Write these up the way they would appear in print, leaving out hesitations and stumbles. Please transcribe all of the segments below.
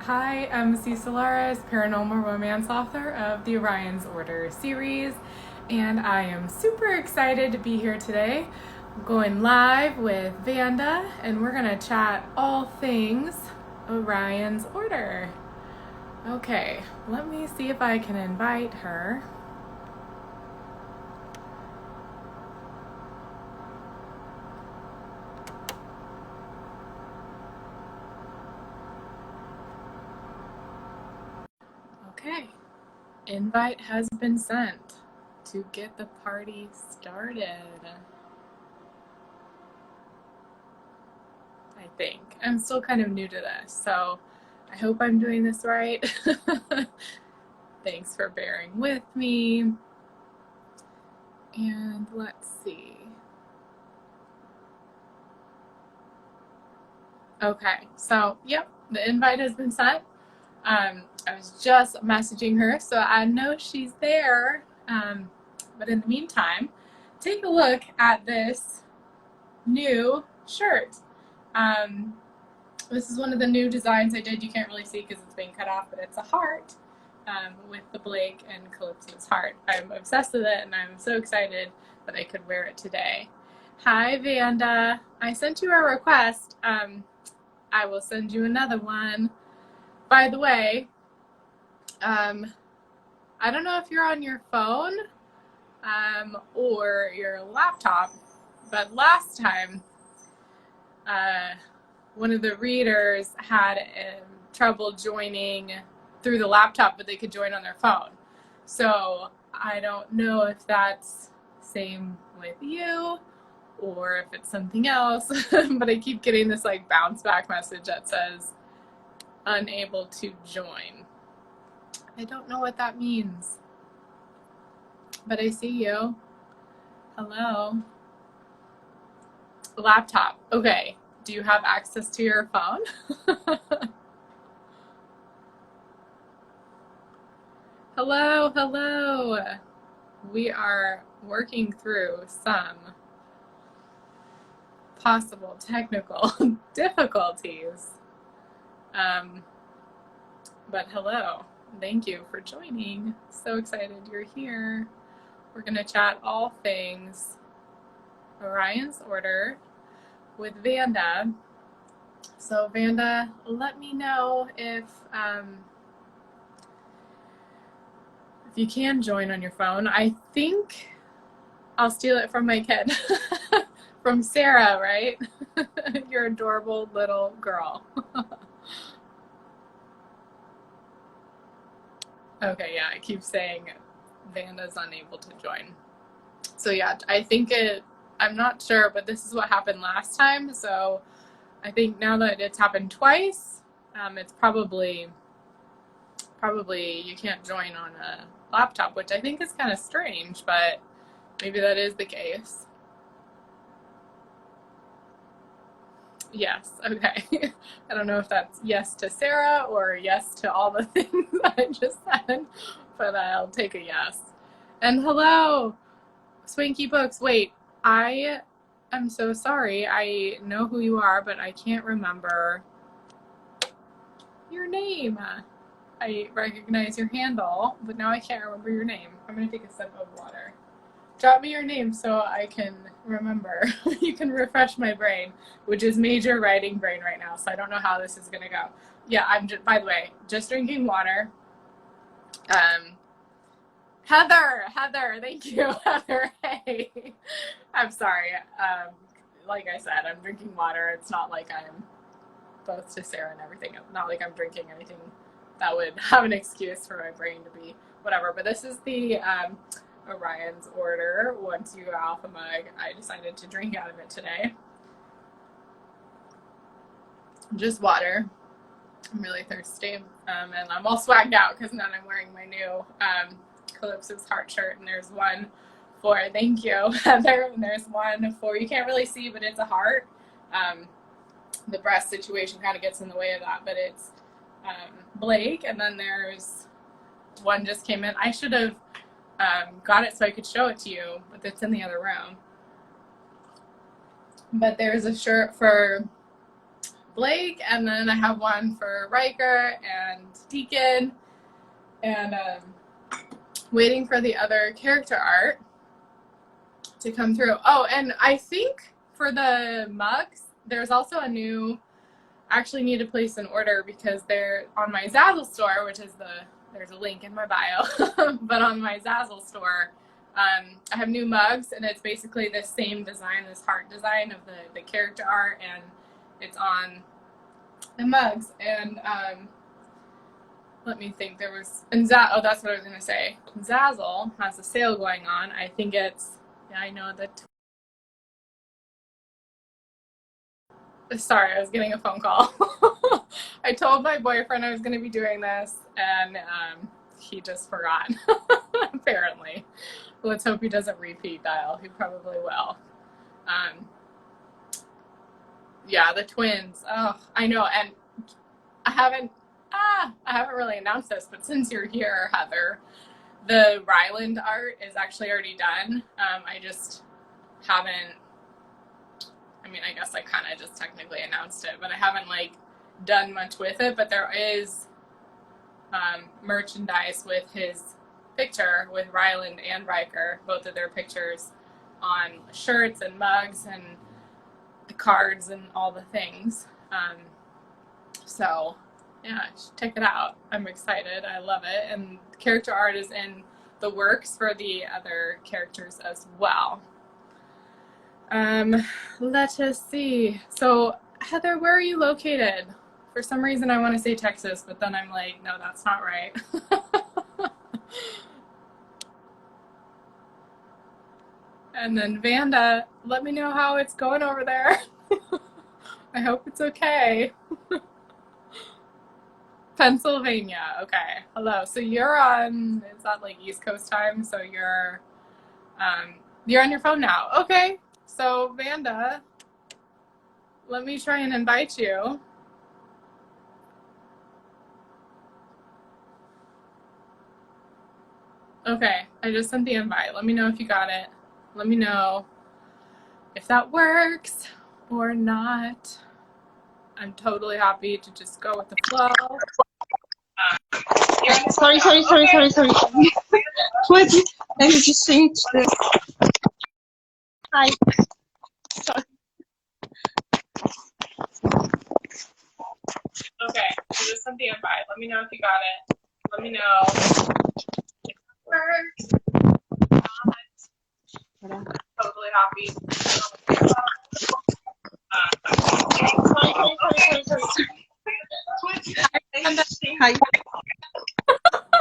Hi, I'm Solaris, Paranormal Romance author of the Orion's Order series, and I am super excited to be here today. I'm going live with Vanda, and we're going to chat all things Orion's Order. Okay, let me see if I can invite her. Okay, invite has been sent to get the party started. I think. I'm still kind of new to this, so I hope I'm doing this right. Thanks for bearing with me. And let's see. Okay, so yep, the invite has been sent. I was just messaging her, so I know she's there. But in the meantime, take a look at this new shirt. This is one of the new designs I did. You can't really see because it's being cut off, but it's a heart with the Blake and Calypso's heart. I'm obsessed with it, and I'm so excited that I could wear it today. Hi, Vanda. I sent you a request. I will send you another one. By the way, I don't know if you're on your phone or your laptop, but last time one of the readers had trouble joining through the laptop, but they could join on their phone. So I don't know if that's same with you or if it's something else, but I keep getting this like bounce back message that says unable to join. I don't know what that means, but I see you. Hello. Laptop. Okay. Do you have access to your phone? Hello, hello. We are working through some possible technical difficulties. But hello. Thank you for joining. So excited you're here. We're going to chat all things Orion's Order with Vanda. So Vanda, let me know if you can join on your phone. I think I'll steal it from my kid. From Sarah, right? Your adorable little girl. Okay, yeah, I keep saying Vanda's unable to join. So yeah, I think I'm not sure, but this is what happened last time. So I think now that it's happened twice, it's probably you can't join on a laptop, which I think is kind of strange, but maybe that is the case. Yes, okay. I don't know if that's yes to Sarah or yes to all the things that I just said, but I'll take a yes. And hello, Swanky Books. Wait, I am so sorry. I know who you are, but I can't remember your name. I recognize your handle, but now I can't remember your name. I'm going to take a sip of water. Drop me your name so I can remember. You can refresh my brain, which is major writing brain right now, so I don't know how this is going to go. Yeah, I'm just, by the way, just drinking water. Heather, thank you, Heather. Hey, I'm sorry. Like I said, I'm drinking water. It's not like I'm both to Sarah and everything. Not like I'm drinking anything that would have an excuse for my brain to be whatever. But this is the Orion's Order 1-2 Alpha mug. I decided to drink out of it today. Just water. I'm really thirsty. And I'm all swagged out because now I'm wearing my new Calypso's heart shirt. And there's one for, thank you, Heather. And there's one for, you can't really see, but it's a heart. The breast situation kind of gets in the way of that, but it's Blake. And then there's one just came in. I should have got it so I could show it to you, but it's in the other room. But there's a shirt for Blake, and then I have one for Riker and Deacon, and waiting for the other character art to come through. Oh, and I think for the mugs, there's also a new, actually need to place an order because they're on my Zazzle store, which is there's a link in my bio, but on my Zazzle store, I have new mugs, and it's basically the same design, this heart design of the character art, and it's on the mugs. And let me think, there was, and oh, that's what I was going to say. Zazzle has a sale going on. I think it's, yeah, I know that. Sorry, I was getting a phone call. I told my boyfriend I was going to be doing this, and he just forgot, apparently. Let's hope he doesn't repeat dial. He probably will. Yeah, the twins. Oh, I know, and I haven't really announced this, but since you're here, Heather, the Ryland art is actually already done. I just haven't, I mean, I guess I kind of just technically announced it, but I haven't like done much with it. But there is merchandise with his picture, with Ryland and Riker, both of their pictures on shirts and mugs and the cards and all the things. So yeah, check it out. I'm excited. I love it. And character art is in the works for the other characters as well. Let us see. So Heather, where are you located? For some reason I want to say Texas, but then I'm like, no, that's not right. And then Vanda, let me know how it's going over there. I hope it's okay. Pennsylvania. Okay. Hello. So you're on, is that like East Coast time? So you're on your phone now. Okay. So Vanda, let me try and invite you. Okay. I just sent the invite. Let me know if you got it. Let me know if that works or not. I'm totally happy to just go with the flow. Sorry. What? Let me just change this. Hi. Sorry. Okay, I just sent the invite. Let me know if you got it. Let me know if it works. Totally happy. Hi.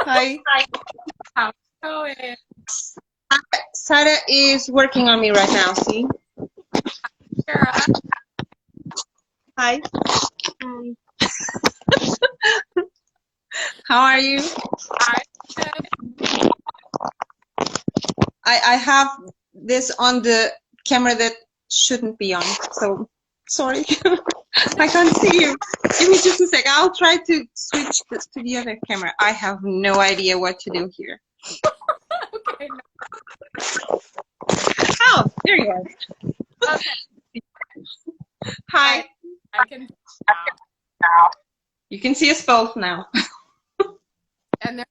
Hi. How's it going? Sarah is working on me right now, see? Sarah. Hi. How are you? I have this on the camera that shouldn't be on, so sorry. I can't see you. Give me just a sec. I'll try to switch this to the other camera. I have no idea what to do here. Okay. Oh, there you are. Okay. Hi. I can now. You can see us both now. And there's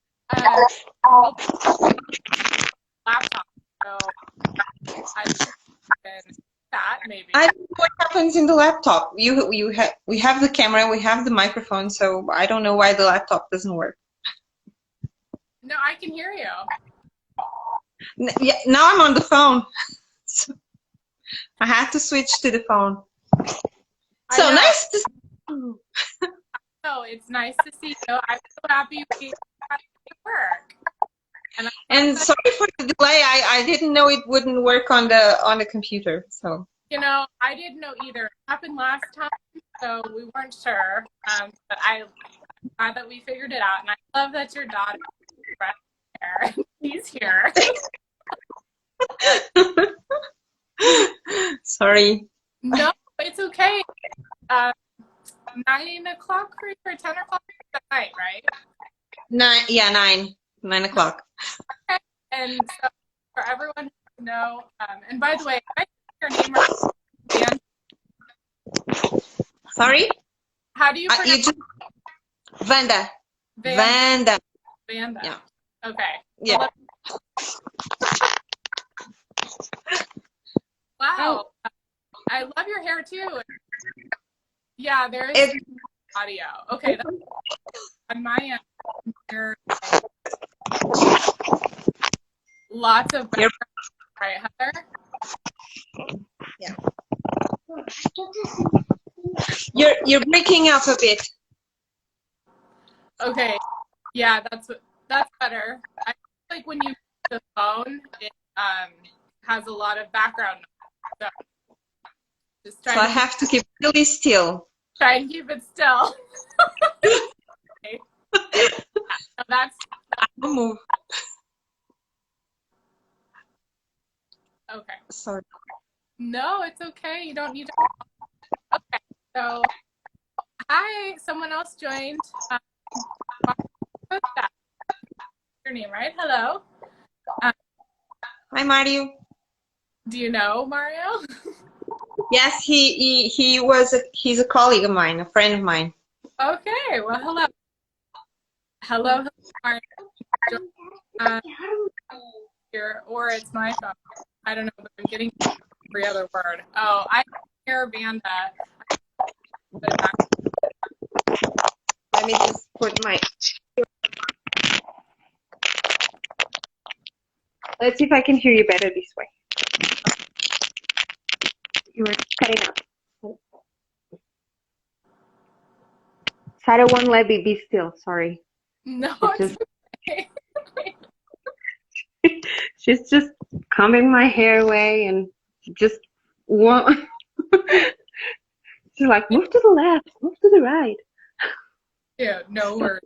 laptop, so I can that maybe. I don't know what happens in the laptop. We have the camera, we have the microphone, so I don't know why the laptop doesn't work. No, I can hear you. Yeah, now I'm on the phone. So I had to switch to the phone. So nice to see you. Oh, it's nice to see you. I'm so happy we got to work. And sorry for the delay. I didn't know it wouldn't work on the computer. So you know, I didn't know either. It happened last time, so we weren't sure. But I'm glad that we figured it out, and I love that your daughter is right there. He's here. Sorry. No, it's okay. 9 o'clock or 10 o'clock at night, right? 9 o'clock. Okay. And so for everyone to know, and by the way, I your name right. Sorry? How do you You pronounce just Vanda. Vanda? Vanda. Vanda. Yeah. Okay. Yeah. Wow. I love your hair too. Yeah, there is audio. Okay. On my end, there's lots of background, right, Heather? Yeah. You're breaking up a bit. Okay. Yeah, that's better. I feel like when you use the phone, it has a lot of background noise. So just So I have to keep really still. try and keep it still. Okay. So that's Don't move. okay. Sorry. No, it's okay. You don't need to. Okay. So, hi. Someone else joined. What's that? Your name, right? Hello. Hi, Mario. Do you know Mario? Yes, he's a colleague of mine, a friend of mine. Okay. Well, hello. Hello, Mario. Here, or it's my phone. I don't know, but I'm getting every other word. Oh, I hear Vanda. Let me just put my. Let's see if I can hear you better this way. You were cutting out. Sarah won't let me be still. Sorry. No, She's it's okay. she's just combing my hair away and just want. She's like, move to the left, move to the right. Yeah, no worries.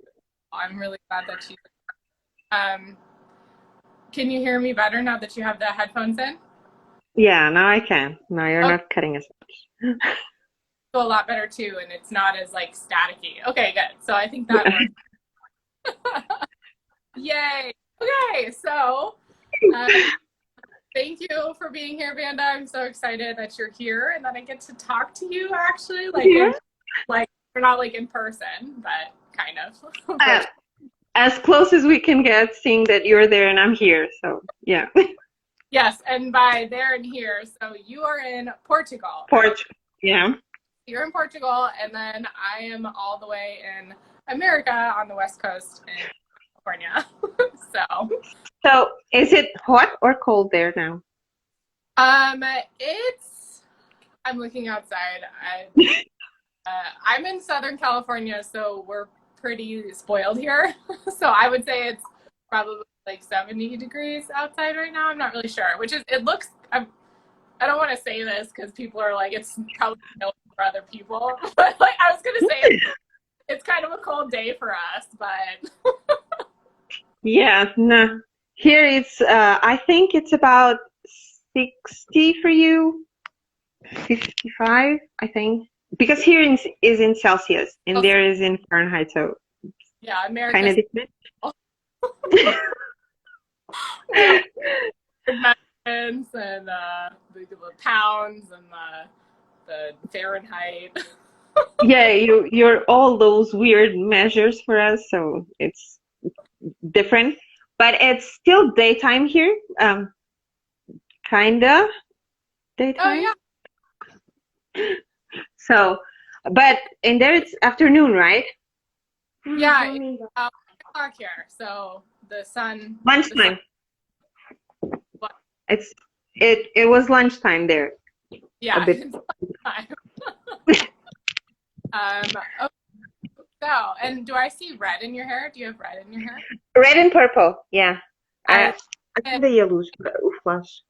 I'm really glad that you. Can you hear me better now that you have the headphones in? Yeah, now I can. Now you're not cutting as much. A lot better too, and it's not as like staticky. Okay, good. So I think that works. Yay! Okay, so thank you for being here, Vanda. I'm so excited that you're here and that I get to talk to you. Actually, like we're not like in person, but kind of. As close as we can get, seeing that you're there and I'm here. So yeah. Yes, and by there and here, so you are in Portugal. Portugal. Yeah. You're in Portugal, and then I am all the way in America on the West Coast in California. So is it hot or cold there now? I'm looking outside. I'm in Southern California, so we're pretty spoiled here. So I would say it's probably like 70 degrees outside right now. I'm not really sure, it looks, I don't want to say this because people are like, it's probably no for other people, but like I was going to say it's kind of a cold day for us, but. Yeah, no. Here it's, I think it's about 60 for you, 55, I think. Because here is in Celsius and there is in Fahrenheit, so yeah, America kind of different. And the pounds and the Fahrenheit. Yeah, you're all those weird measures for us, so it's different. But it's still daytime here, kinda daytime. Oh yeah. So, but in there it's afternoon, right? Yeah, it's 5 o'clock here. So the sun. Lunchtime. It was lunchtime there. Yeah, it's lunchtime. Okay, so, and do I see red in your hair? Do you have red in your hair? Red and purple, yeah. I think the yellow flash.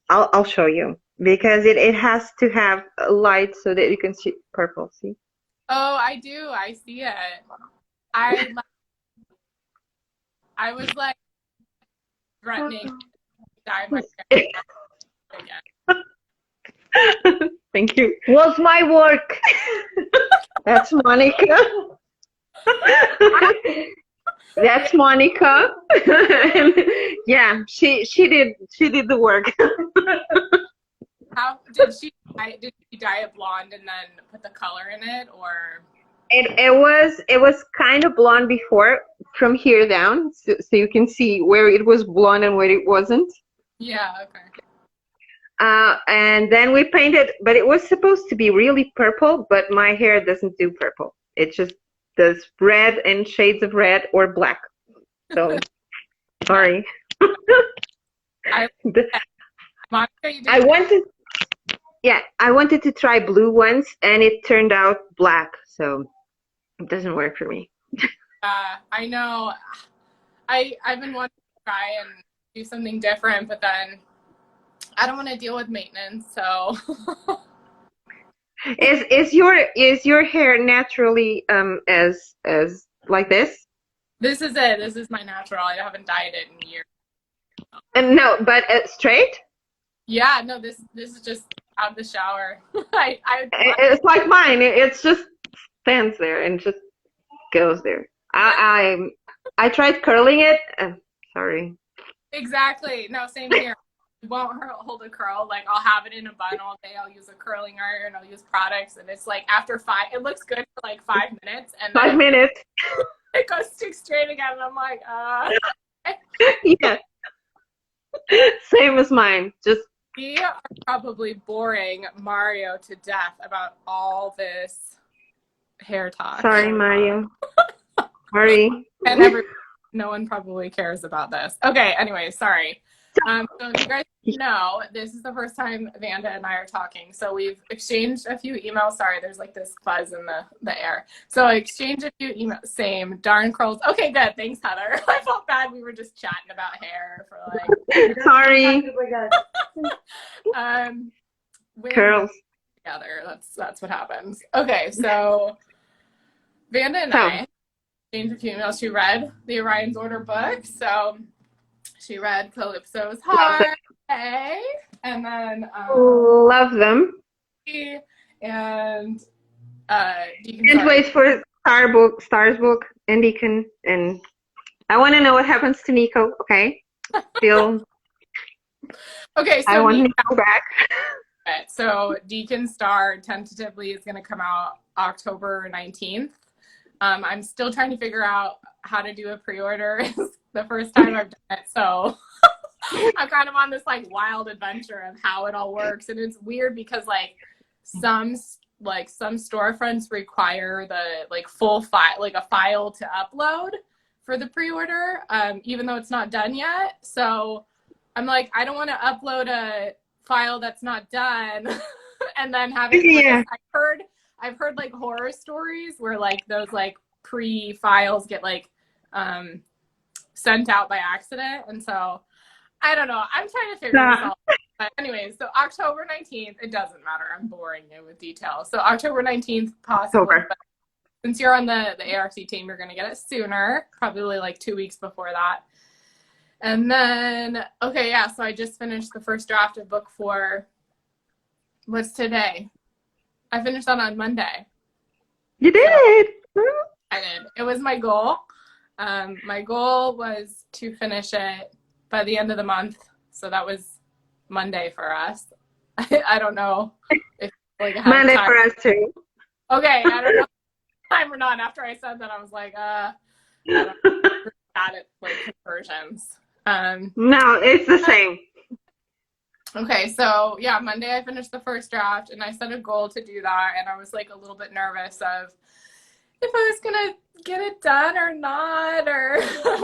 I'll show you because it has to have a light so that you can see purple. See? Oh, I do. I see it. I was like threatening to dye my hair again. Thank you. Was my work. That's Monica. That's Monica. Yeah, she did the work. How did she did you dye it blonde and then put the color in it, or? It was kind of blonde before from here down, so you can see where it was blonde and where it wasn't. Yeah, okay. And then we painted, but it was supposed to be really purple, but my hair doesn't do purple. It just does red and shades of red or black. So, sorry. I Monica, you I did wanted, yeah, I wanted to try blue once, and it turned out black, so it doesn't work for me. I know. I've been wanting to try and do something different, but then I don't want to deal with maintenance, so. Is your hair naturally as like this? This is it. This is my natural. I haven't dyed it in years. And no, but straight? Yeah, no, this is just out of the shower. It's like mine. It's just stands there and just goes there. I tried curling it. Sorry. Exactly. No, same here. It won't hold a curl. Like, I'll have it in a bun all day. I'll use a curling iron. I'll use products, and it's like after 5, it looks good for like 5 minutes, and then 5 minutes. it goes stick straight again. And I'm like, Yeah. Same as mine. Just we are probably boring Mario to death about all this hair talk. sorry, Mario. Sorry. And no one probably cares about this. Okay, anyway, sorry. So if you guys know, this is the first time Vanda and I are talking. So we've exchanged a few emails. Sorry, there's like this buzz in the air. So I exchanged a few emails. Same. Darn curls. Okay, good. Thanks, Heather. I felt bad. We were just chatting about hair for like. Sorry. Curls. Together. That's what happens. Okay, so Vanda and I exchanged a few emails. She read the Orion's Order book. So she read Calypso's Heart, and then love them. And Can't wait for Star's book, and Deacon, and I want to know what happens to Nico. Okay, still. Okay, so I want Nico back. So Deacon Star tentatively is going to come out October 19th. I'm still trying to figure out how to do a pre-order. The first time I've done it, so I'm kind of on this like wild adventure of how it all works, and it's weird because like some storefronts require the like full file, like a file to upload for the pre-order, even though it's not done yet. So I'm like, I don't want to upload a file that's not done and then have it. Yeah. I've heard like horror stories where like those like pre-files get like sent out by accident, and so I don't know. I'm trying to figure this out. But anyways, so October 19th, it doesn't matter. I'm boring you with details. So October 19th, possibly. But since you're on the ARC team, you're going to get it sooner, probably like 2 weeks before that. And then, okay, yeah, so I just finished the first draft of book 4. What's today? I finished that on Monday. You did? I did. It was my goal. My goal was to finish it by the end of the month. So that was Monday for us. I don't know if like Monday for us too. Okay, I don't know if time or not. After I said that, I was like, I don't know, bad at like conversions. No, it's the same. Okay, so yeah, Monday I finished the first draft, and I set a goal to do that, and I was like a little bit nervous of if I was gonna get it done or not or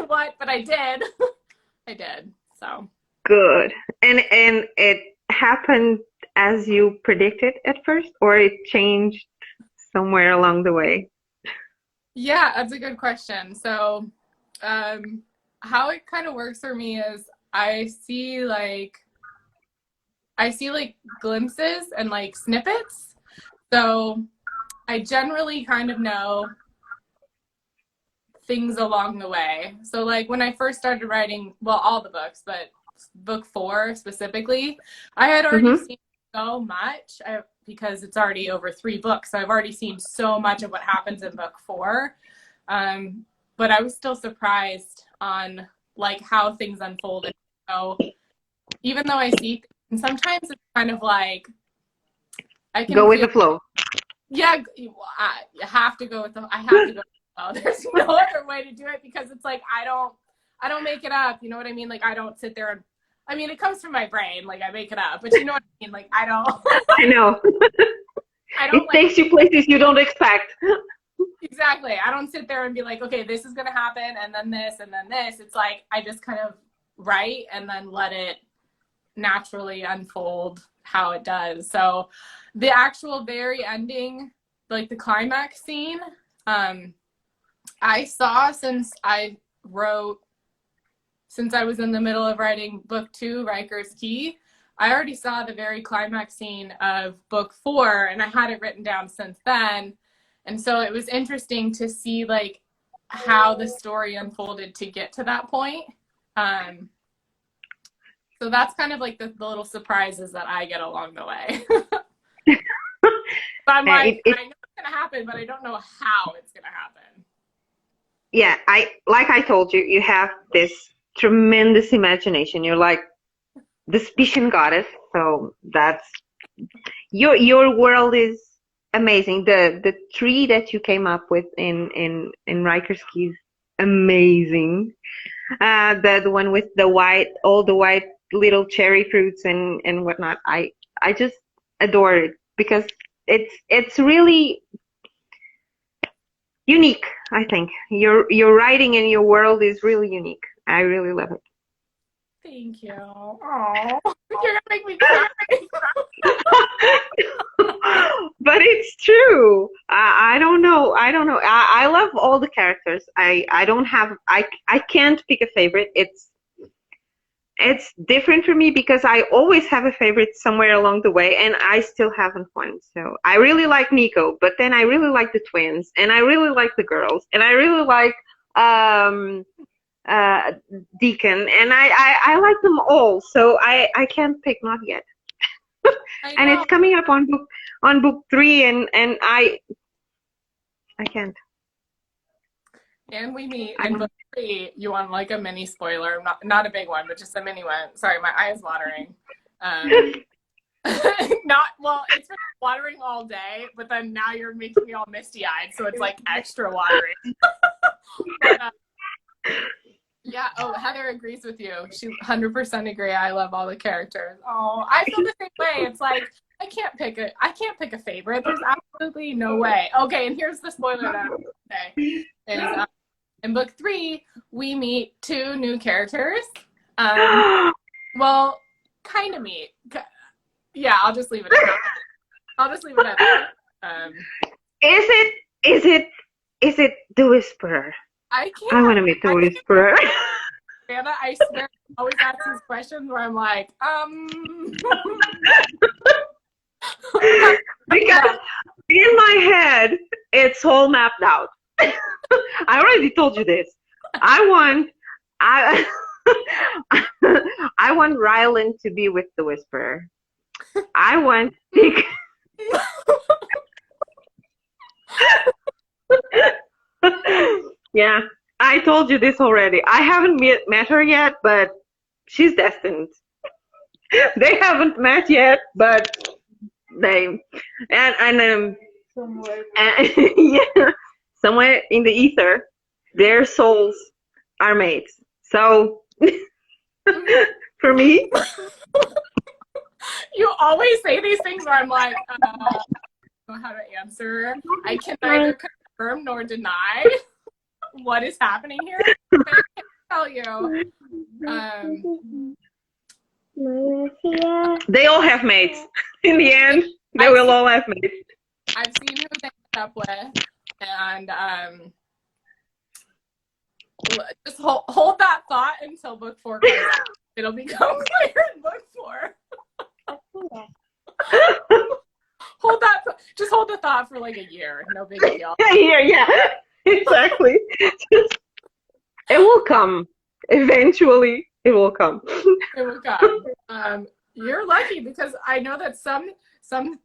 what, but I did. I did. So good. And it happened as you predicted at first, or it changed somewhere along the way? Yeah, that's a good question. So how it kind of works for me is I see like glimpses and like snippets. So I generally kind of know things along the way. So like when I first started writing, well, all the books, but book 4 specifically, I had already seen so much because it's already over 3 books. So I've already seen so much of what happens in book 4. But I was still surprised on like how things unfolded. So even though I see, and sometimes it's kind of like I can Go with feel, the flow. yeah, I have to go with the, I have to go with the flow. There's no other way to do it because it's like, I don't make it up. You know what I mean? Like, I don't sit there and, I mean, it comes from my brain. Like, I make it up, but you know what I mean? Like, I don't, I know. I don't It takes you places you don't expect. exactly. I don't sit there and be like, okay, this is going to happen. And then this, and then this. It's like, I just kind of write and then let it naturally unfold how it does. So the actual very ending, like the climax scene, I saw since I was in the middle of writing book 2, Riker's Key, I already saw the very climax scene of book 4, and I had it written down since then. And so it was interesting to see like how the story unfolded to get to that point. So that's kind of like the little surprises that I get along the way. So I'm like, I know it's going to happen, but I don't know how it's going to happen. Yeah, like I told you, you have this tremendous imagination. You're like the Specian goddess, so that's your world is amazing. The tree that you came up with in Riker's Key is amazing. The one with all the white little cherry fruits and whatnot. I just adore it because it's really unique. I think your writing and your world is really unique. I really love it. Thank you. Oh, you're gonna make me cry. But it's true. I don't know. I love all the characters. I can't pick a favorite. It's different for me because I always have a favorite somewhere along the way, and I still haven't one. So I really like Nico, but then I really like the twins, and I really like the girls, and I really like Deacon, and I like them all. So I can't pick, not yet. And it's coming up on book 3, and I can't. And we meet in book 3. You want like a mini spoiler? Not a big one, but just a mini one. Sorry, my eye is watering. Not well. It's been watering all day, but then now you're making me all misty-eyed, so it's like extra watering. But, yeah. Oh, Heather agrees with you. She 100% agree. I love all the characters. Oh, I feel the same way. It's like I can't pick a favorite. There's absolutely no way. Okay, and here's the spoiler that I'm gonna say is in book 3 we meet 2 new characters. Well, kind of meet. Yeah, I'll just leave it at that. I'll just leave it at that. Is it the Whisperer? I want to meet the Whisperer. Vanda, I swear, I always ask these questions where I'm like, Because in my head, it's all mapped out. I already told you this. I want Rylan to be with the Whisperer. I want Dick. Yeah, I told you this already. I haven't met her yet, but she's destined. They haven't met yet, but they and yeah, somewhere in the ether, their souls are mates. So for me, you always say these things where I'm like, I don't know how to answer. I can neither confirm nor deny what is happening here. But I can tell you. They all have mates. In the end, they will all have mates. I've seen who they end up with, and just hold that thought until book 4 comes out. It'll become clear in book 4. Just hold the thought for like a year. No big deal. Yeah, exactly. It will come. Eventually, it will come. It will come. You're lucky because I know that some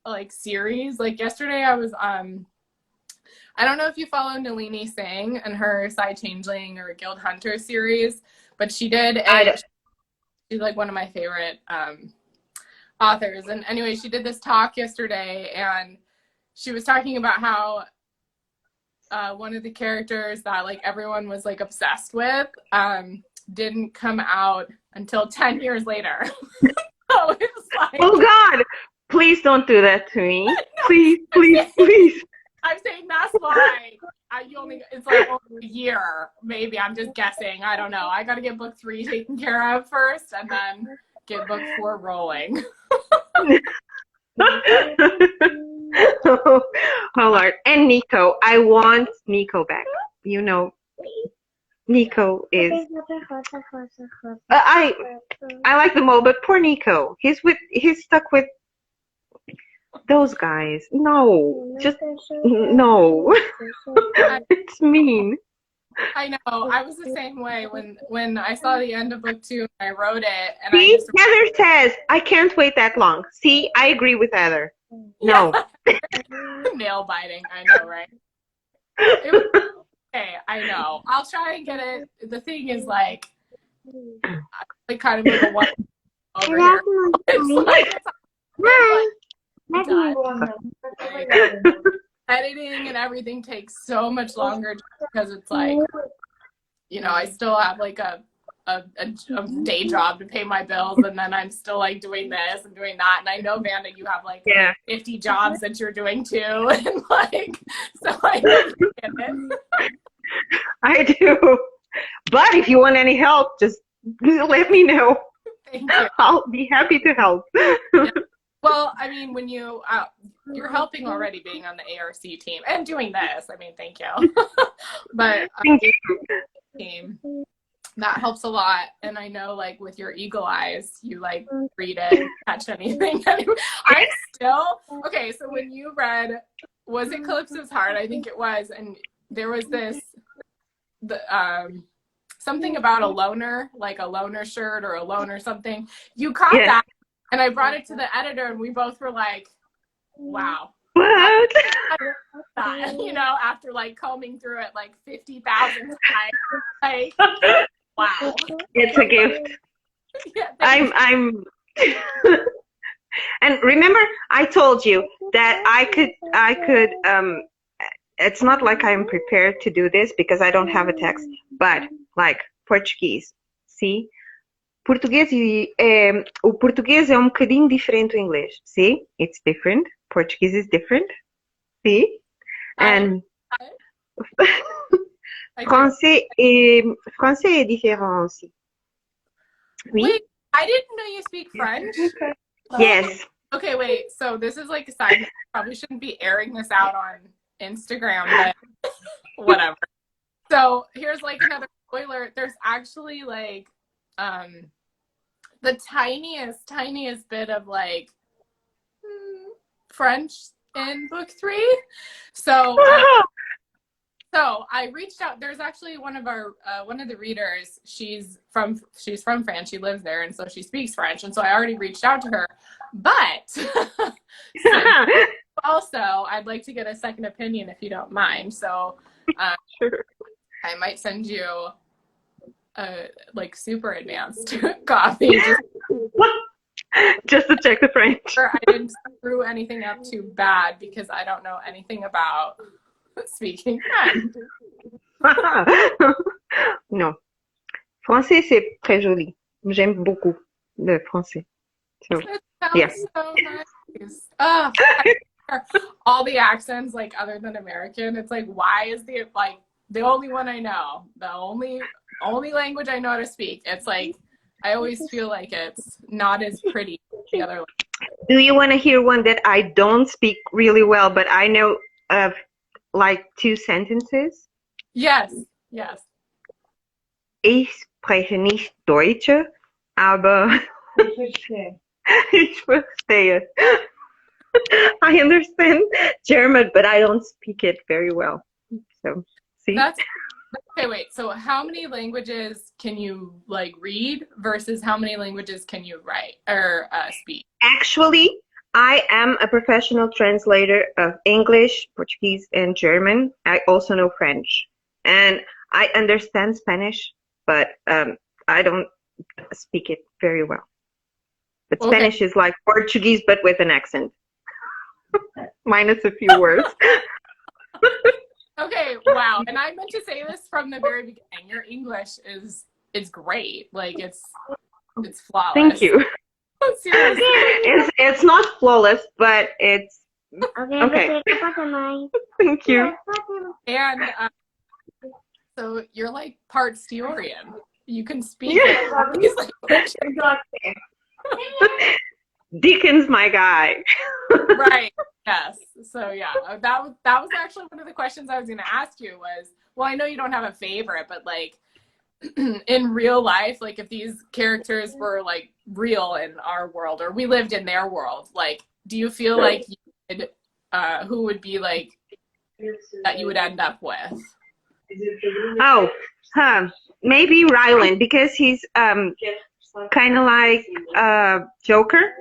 like series, like yesterday I was I don't know if you follow Nalini Singh and her Side Changeling or Guild Hunter series, but she did. She's like one of my favorite authors. And anyway, she did this talk yesterday, and she was talking about how one of the characters that like everyone was like obsessed with didn't come out until 10 years later. So it was like, Oh God, please don't do that to me. Please, please, please. I'm saying that's why it's like over a year, maybe. I'm just guessing. I don't know. I got to get book 3 taken care of first, and then get book 4 rolling. Oh Lord. And Nico, I want Nico back. You know, Nico is. I like them all, but poor Nico. He's stuck with those guys. No, just no. It's mean. I know. I was the same way when I saw the end of book 2 and I wrote it. And See, Heather says, I can't wait that long. See, I agree with Heather. No. Nail biting. I know, right? It was, okay, I know. I'll try and get it. The thing is, like kind of move a one over here. It's done. Editing and everything takes so much longer because it's like, you know, I still have like a day job to pay my bills, and then I'm still like doing this and doing that. And I know, Vanda, you have like 50 jobs that you're doing too, and like, so I get it. I do. But if you want any help, just let me know. Thank you. I'll be happy to help. Yeah. Well, I mean, when you're helping already, being on the ARC team and doing this, I mean, thank you. But Thank you. Team, that helps a lot. And I know, like, with your eagle eyes, you like read it, catch anything. I'm still okay. So when you read, was it Calypso's Heart? I think it was, and there was something about a loner, like a loner shirt or a loner something. You caught that. And I brought it to the editor, and we both were like, wow. What? That, you know, after like combing through it like 50,000 times. Like, wow. It's a gift. Yeah, I'm and remember I told you that I could it's not like I'm prepared to do this because I don't have a text, but like Portuguese. See? Português o português é bocadinho diferente do inglês. See? It's different. Portuguese is different. See? And français est différent aussi. Oui? Wait, I didn't know you speak French. Yes. Okay, wait. So this is like a side note. Probably shouldn't be airing this out on Instagram, but whatever. So here's like another spoiler. There's actually like the tiniest bit of like French in book 3. So I reached out. There's actually one of the readers. She's from France. She lives there, and so she speaks French. And so I already reached out to her. But also, I'd like to get a second opinion if you don't mind. So Sure. I might send you like super advanced copy Just to check the French. I didn't screw anything up too bad because I don't know anything about speaking French. Non. Français, c'est très joli. J'aime beaucoup le français. So, It sounds yeah. so nice. All the accents, like other than American, it's like, why is the only one I know, the only language I know how to speak? It's like, I always feel like it's not as pretty as the other language. Do you want to hear one that I don't speak really well, but I know of like 2 sentences? Yes. Ich spreche nicht Deutsch, aber ich verstehe. I understand German, but I don't speak it very well. So, see? Okay, wait. So how many languages can you like read versus how many languages can you write or speak? Actually, I am a professional translator of English, Portuguese, and German. I also know French. And I understand Spanish, but I don't speak it very well. But Okay. Spanish is like Portuguese, but with an accent. Minus a few words. Okay, wow. And I meant to say this from the very beginning. Your English is great. Like it's flawless. Thank you. Seriously. It's not flawless, but it's okay. Thank you. And so you're like part Orion. You can speak Yeah. these languages. Deacon's my guy. Right. Yes. So yeah, that was actually one of the questions I was going to ask you was, well, I know you don't have a favorite, but like in real life, like if these characters were like real in our world or we lived in their world, like do you feel like you would, who would be like that you would end up with? Oh, maybe Rylan, because he's kind of like Joker,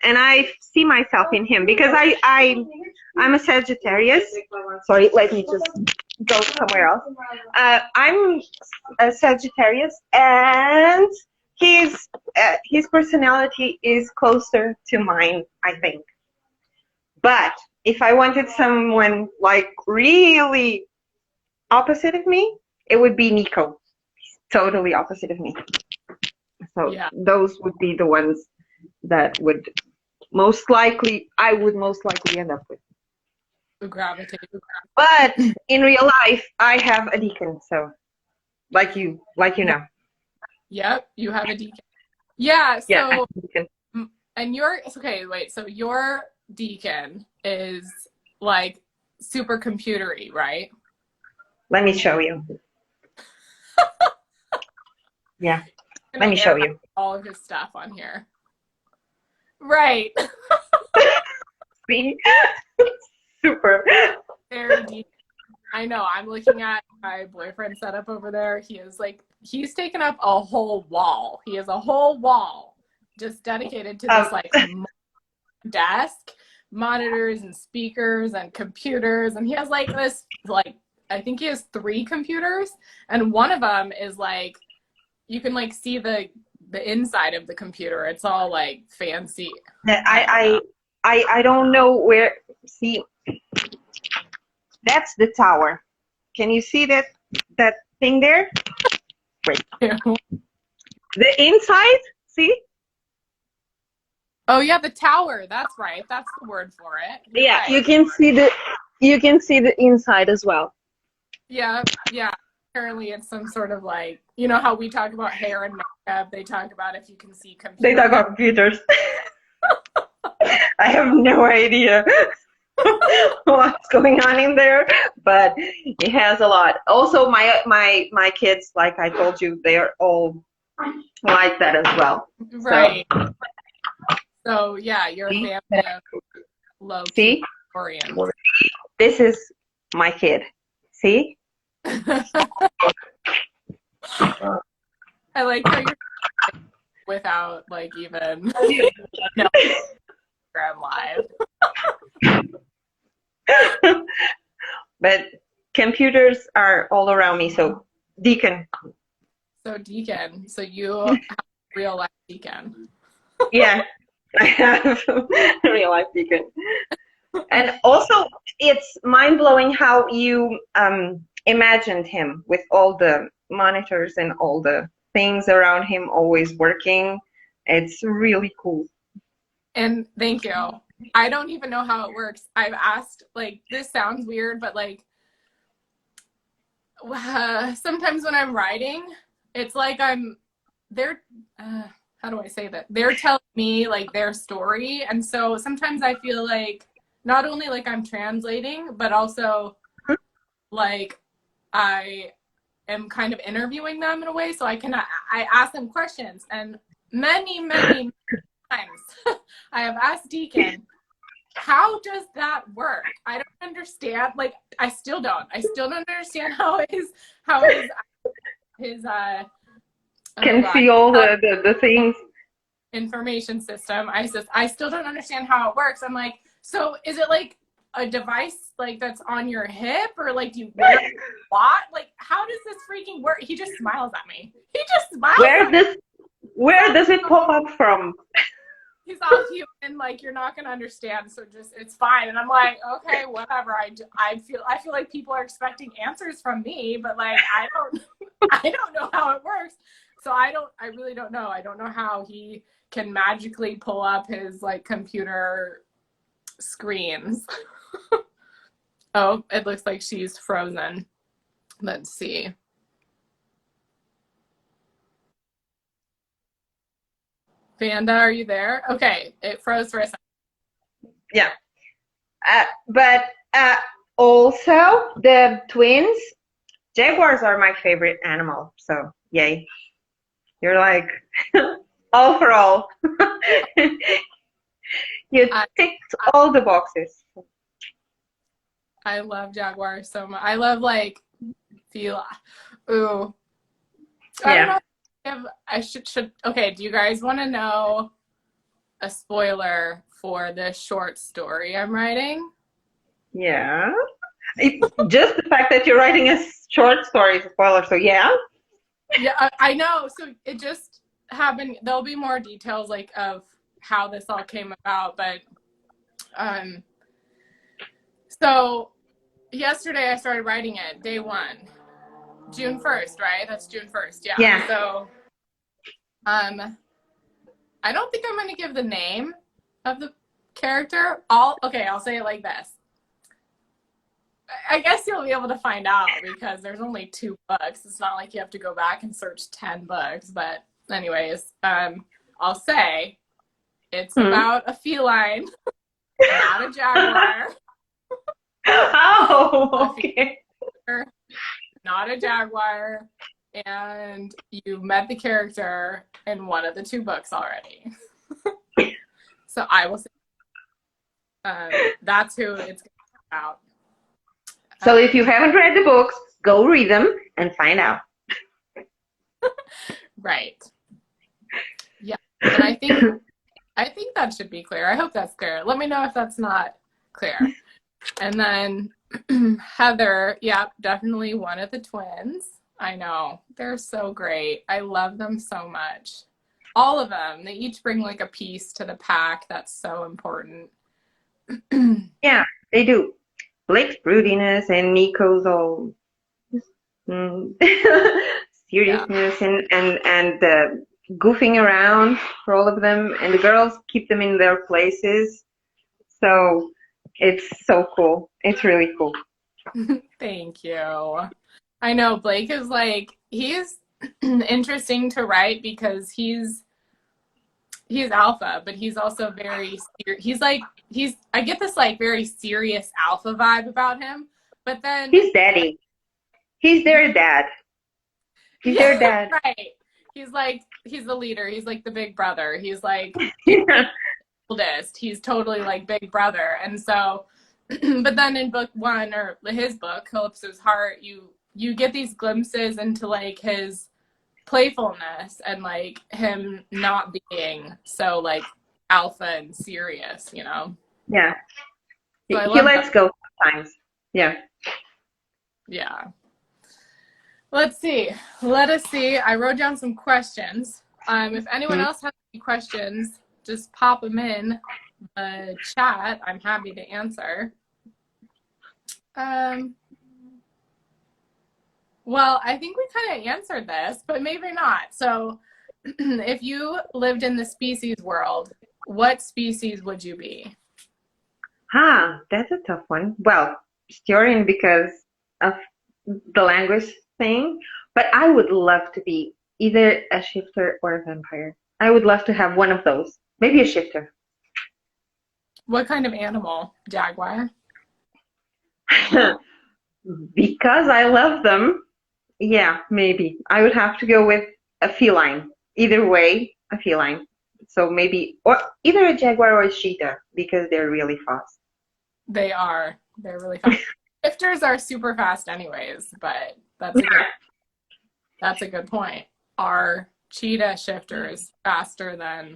and I see myself in him because I'm a Sagittarius. Sorry, let me just go somewhere else. I'm a Sagittarius, and his personality is closer to mine, I think. But if I wanted someone like really opposite of me, it would be Nico. He's totally opposite of me. So Yeah. those would be the ones that I would most likely end up with. Gravitate. But in real life, I have a Deacon, so like you know. Yep, you have a Deacon. Yeah. So Yeah, Deacon. and so your Deacon is like super computery, right? Let me show you. Yeah. Let me show you. All of his stuff on here. Right. See? Super. Very deep. I know. I'm looking at my boyfriend's setup over there. He's taken up a whole wall. He has a whole wall just dedicated to this like desk, monitors and speakers and computers. And he has like this, like, I think he has 3 computers. And one of them is like, you can like see the inside of the computer. It's all like fancy. I don't know where. See, that's the tower. Can you see that thing there? Wait. The inside. See? Oh yeah, the tower. That's right. That's the word for it. Yeah, Right. you can see the inside as well. Yeah, yeah. Apparently it's some sort of like, you know how we talk about hair and makeup, they talk about if you can see computers. They talk about computers. I have no idea what's going on in there, but it has a lot. Also, my kids, like I told you, they are all like that as well. Right. So yeah, you're a family of low See? Orion. This is my kid. See? I like how you're without like even no Instagram live. But computers are all around me, so Deacon. So Deacon, so you have a real life Deacon. Yeah, I have a real life Deacon. And also, it's mind-blowing how you imagined him with all the monitors and all the things around him always working. It's really cool. And thank you. I don't even know how it works. I've asked, like, this sounds weird, but like sometimes when I'm writing, it's like they're how do I say that? They're telling me like their story. And so sometimes I feel like not only like I'm translating, but also like I am kind of interviewing them in a way. So I ask them questions, and many times I have asked Deacon, how does that work? I don't understand. Like, I still don't understand how his Can see all the things. Information system. I still don't understand how it works. I'm like, so is it like a device like that's on your hip, or like do you wear a watch? Like, how does this freaking work? He just smiles at me. He just smiles. Where does it pop up from? not human. Like, you're not gonna understand. So just, it's fine. And I'm like, okay, whatever. I feel like people are expecting answers from me, but like, I don't know how it works. So I really don't know. I don't know how he can magically pull up his like computer screens. Oh, it looks like she's frozen. Let's see. Vanda, are you there? Okay, it froze for a second. Yeah. But also the twins, jaguars are my favorite animal. So yay. You're like all for all. You ticked all the boxes. I love jaguars so much. I love like feel. Ooh. I don't know if I should. Okay, do you guys want to know a spoiler for this short story I'm writing? Yeah. Just the fact that you're writing a short story is a spoiler, so yeah. Yeah, I know. So it just happened. There'll be more details like of how this all came about, but so yesterday I started writing it, day 1. June 1st, right? That's June 1st. Yeah. Yeah. So I don't think I'm going to give the name of the character. I'll say it like this. I guess you'll be able to find out because there's only 2 books. It's not like you have to go back and search 10 books. But anyways, I'll say it's about a feline, not a jaguar. Oh, okay. Not a jaguar. And you met the character in one of the 2 books already. So I will say that's who it's about. So if you haven't read the books, go read them and find out. Right. Yeah. And I think that should be clear. I hope that's clear. Let me know if that's not clear. And then Heather, definitely one of the twins. I know. They're so great. I love them so much. All of them. They each bring like a piece to the pack that's so important. Yeah, they do. Blake's broodiness and Nico's all seriousness and goofing around for all of them. And the girls keep them in their places. So it's so cool. It's really cool. Thank you. I know Blake is like, he's interesting to write because he's alpha, but he's also very, I get this like very serious alpha vibe about him, but then he's daddy. He's their dad. He's their dad. Right. He's the leader. He's like the big brother. He's like oldest. He's totally like big brother. And so, but then in book 1 or his book, Calypso's Heart, you get these glimpses into like his playfulness and like him not being so like alpha and serious, you know? Yeah. So he lets go sometimes. Yeah. Yeah. Let's see. Let us see. I wrote down some questions. If anyone else has any questions, just pop them in the chat. I'm happy to answer. Well, I think we kind of answered this, but maybe not. So if you lived in the species world, what species would you be? That's a tough one. Well, Styrian because of the language thing, but I would love to be either a shifter or a vampire. I would love to have one of those. Maybe a shifter. What kind of animal? Jaguar? Because I love them. Yeah, maybe. I would have to go with a feline. Either way, a feline. So maybe, or either a jaguar or a cheetah because they're really fast. They are. They're really fast. Shifters are super fast anyways, but that's a good point. Are cheetah shifters faster than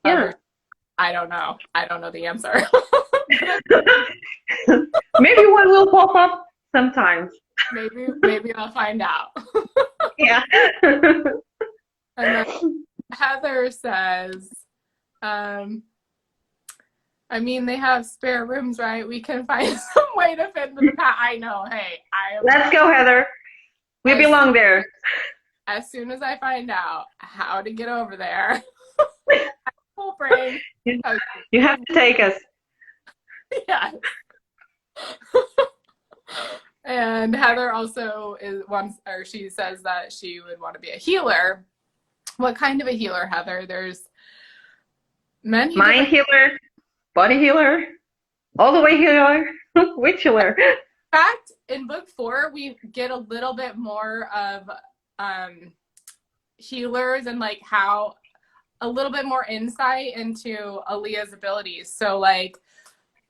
others? I don't know. I don't know the answer. Maybe one will pop up sometimes. Maybe I'll find out. Yeah. And then Heather says, I mean, they have spare rooms, right? We can find some way to fit them. I know. Hey, Let's go, Heather. We belong there. As soon as I find out how to get over there, full brain. You have to take us. Yeah. And Heather also she says that she would want to be a healer. What kind of a healer, Heather? There's many. Mind healer, body healer, all the way healer, witch healer. In fact, in book 4, we get a little bit more of healers and like how a little bit more insight into Aaliyah's abilities. So like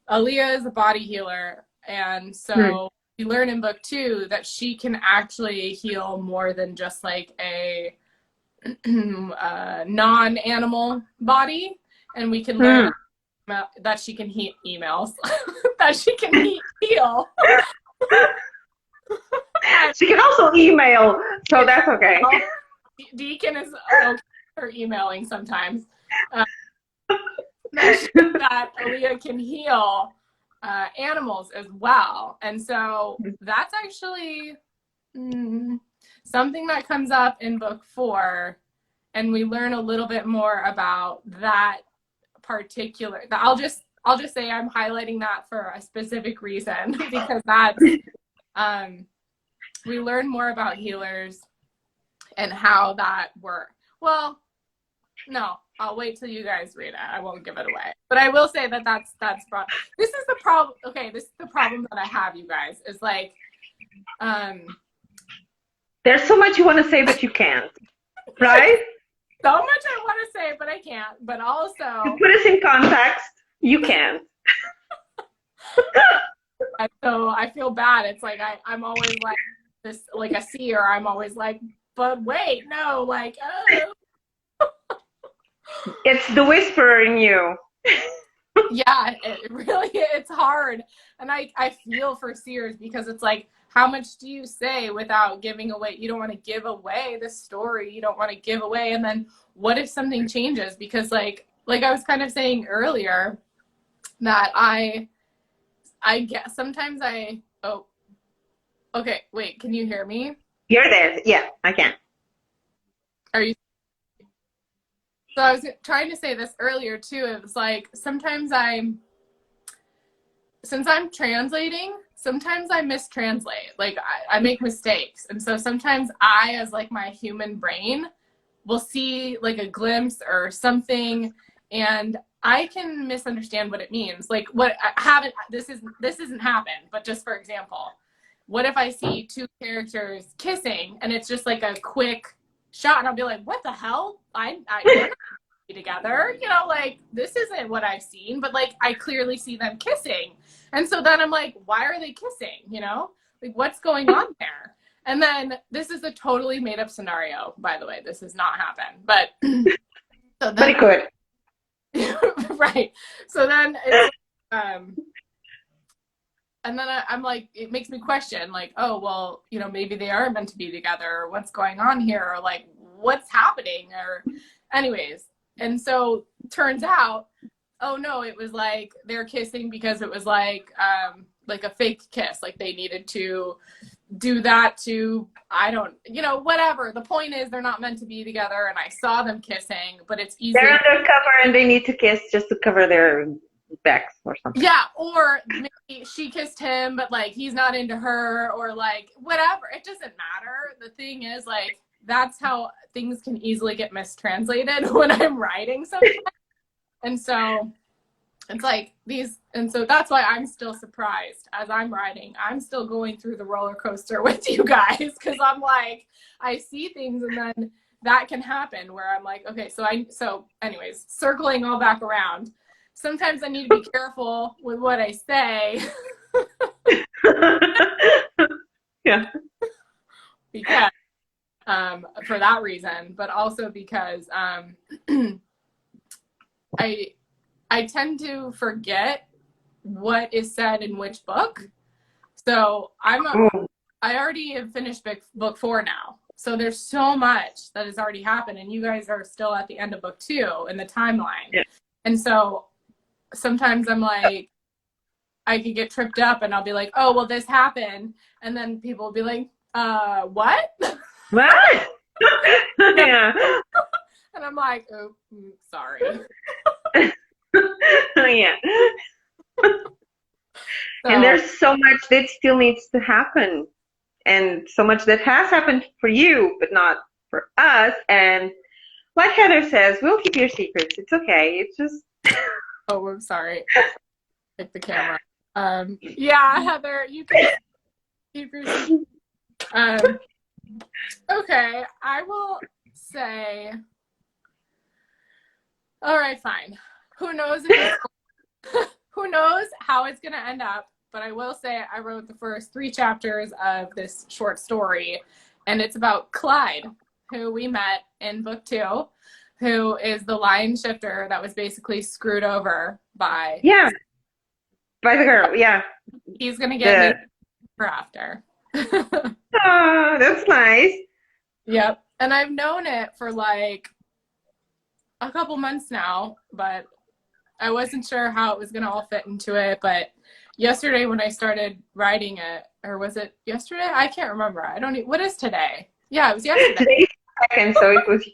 Aaliyah is a body healer, and so we learn in book 2 that she can actually heal more than just like a non-animal body, and we can learn that she can heal emails, that she can heal. She can also email, so that's okay. Deacon is okay for emailing sometimes. That Aaliyah can heal animals as well, and so that's actually something that comes up in book 4, and we learn a little bit more about that particular. I'll just say I'm highlighting that for a specific reason, because that's we learn more about healers and how that works. Well, no, I'll wait till you guys read it. I won't give it away. But I will say that that's broad. This is the problem. Okay, this is the problem that I have, you guys, is like, there's so much you want to say, but you can't, right? So much I want to say, but I can't. But also, to put us in context, you can't. So I feel bad. It's like I'm always like this, like a seer. I'm always like, but wait, no, like, oh. It's the whisperer in you. Yeah, it really, it's hard. And I feel for seers, because it's like, how much do you say without giving away? You don't want to give away the story. You don't want to give away. And then what if something changes? Because like I was kind of saying earlier, that I guess sometimes okay, wait, can you hear me? You're there. Yeah, I can. Are you? So I was trying to say this earlier too. It was like, sometimes since I'm translating, sometimes I mistranslate. Like I make mistakes. And so sometimes I, as like my human brain, will see like a glimpse or something, and I can misunderstand what it means. Like this isn't happened, but just for example, what if I see 2 characters kissing and it's just like a quick shot, and I'll be like, what the hell? They're not together, like this isn't what I've seen, but like I clearly see them kissing. And so then I'm like, why are they kissing? Like what's going on there? And then this is a totally made up scenario, by the way. This has not happened, but so then, but it could. Right. So then it's and then I'm like, it makes me question, like, oh, well, maybe they are meant to be together, or what's going on here, or like, what's happening, or anyways. And so turns out, oh no, it was like they're kissing because it was like a fake kiss. Like they needed to do that to, I don't, whatever. The point is they're not meant to be together, and I saw them kissing, but it's easy. They're undercover and they need to kiss just to cover their backs or something. Yeah, or maybe she kissed him, but like he's not into her, or like whatever. It doesn't matter. The thing is, like, that's how things can easily get mistranslated when I'm writing something. And so it's like and so that's why I'm still surprised as I'm writing. I'm still going through the roller coaster with you guys, because I'm like, I see things, and then that can happen where I'm like, okay, so anyways, circling all back around, sometimes I need to be careful with what I say. Yeah. Because for that reason, but also because I tend to forget what is said in which book. So I already have finished book 4 now. So there's so much that has already happened, and you guys are still at the end of book 2 in the timeline. Yeah. And so sometimes I'm like, I could get tripped up and I'll be like, oh, well, this happened. And then people will be like, what? What? Yeah. And I'm like, oh, sorry. Yeah. So, And there's so much that still needs to happen. And so much that has happened for you, but not for us. And like Heather says, we'll keep your secrets. It's okay. It's just. oh, I'm sorry. Take the camera. Yeah, Heather, you can keep your secrets. Okay, I will say. All right, fine. Who knows who knows how it's going to end up, but I will say I wrote the first 3 chapters of this short story, and it's about Clyde, who we met in book 2, who is the line shifter that was basically screwed over by... Yeah, by the girl, yeah. He's going to get me after. Oh, that's nice. Yep, and I've known it for like a couple months now, but I wasn't sure how it was going to all fit into it. But yesterday when I started writing it, or was it yesterday? I can't remember. I don't what is today? Yeah, it was yesterday. Today's second, so it was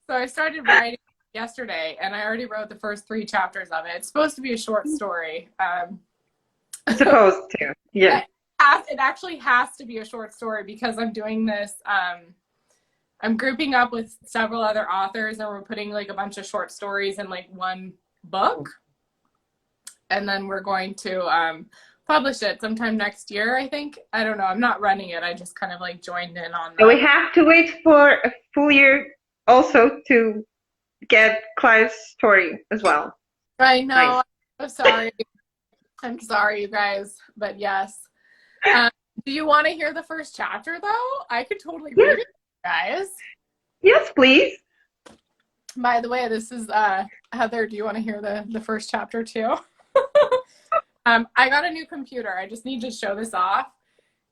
So I started writing yesterday, and I already wrote the first 3 chapters of it. It's supposed to be a short story. supposed to, yeah. It actually has to be a short story because I'm doing this. I'm grouping up with several other authors, and we're putting like a bunch of short stories in like one book, and then we're going to publish it sometime next year, I think. I don't know. I'm not running it. I just kind of like joined in on that. So we have to wait for a full year also to get Clive's story as well. I know. Nice. I'm so sorry. I'm sorry, you guys, but yes. Do you want to hear the first chapter, though? I could totally read it, guys. Yes, please. By the way, this is Heather. Do you want to hear the first chapter, too? I got a new computer. I just need to show this off.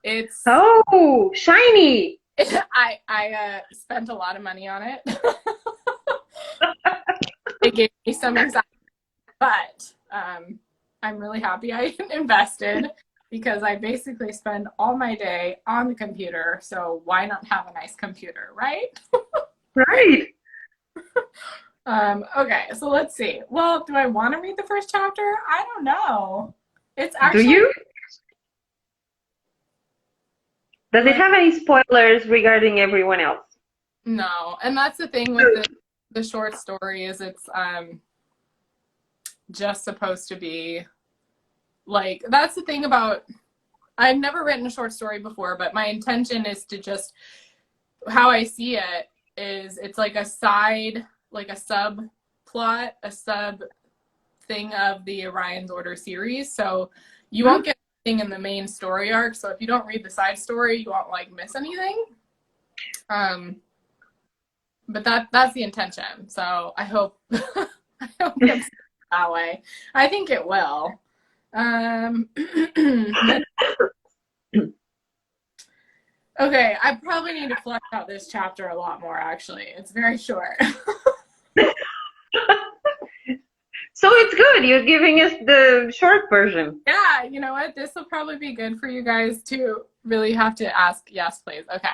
It's oh, shiny. I spent a lot of money on it. It gave me some anxiety, but I'm really happy I invested because I basically spend all my day on the computer. So why not have a nice computer, right? Right. Okay, so let's see. Well, do I want to read the first chapter? I don't know. It's actually. Do you? Does it have any spoilers regarding everyone else? No, and that's the thing with the short story is it's just supposed to be like, that's the thing about, I've never written a short story before, but my intention is to just, how I see it is it's like a side, like a subplot, a sub thing of the Orion's Order series. So you won't get anything in the main story arc. So if you don't read the side story, you won't like miss anything. But that's the intention. So I hope I hope it's that way. I think it will. Okay, I probably need to flesh out this chapter a lot more, actually. It's very short. So it's good. You're giving us the short version. Yeah, you know what? This will probably be good for you guys to really have to ask, yes, please. Okay.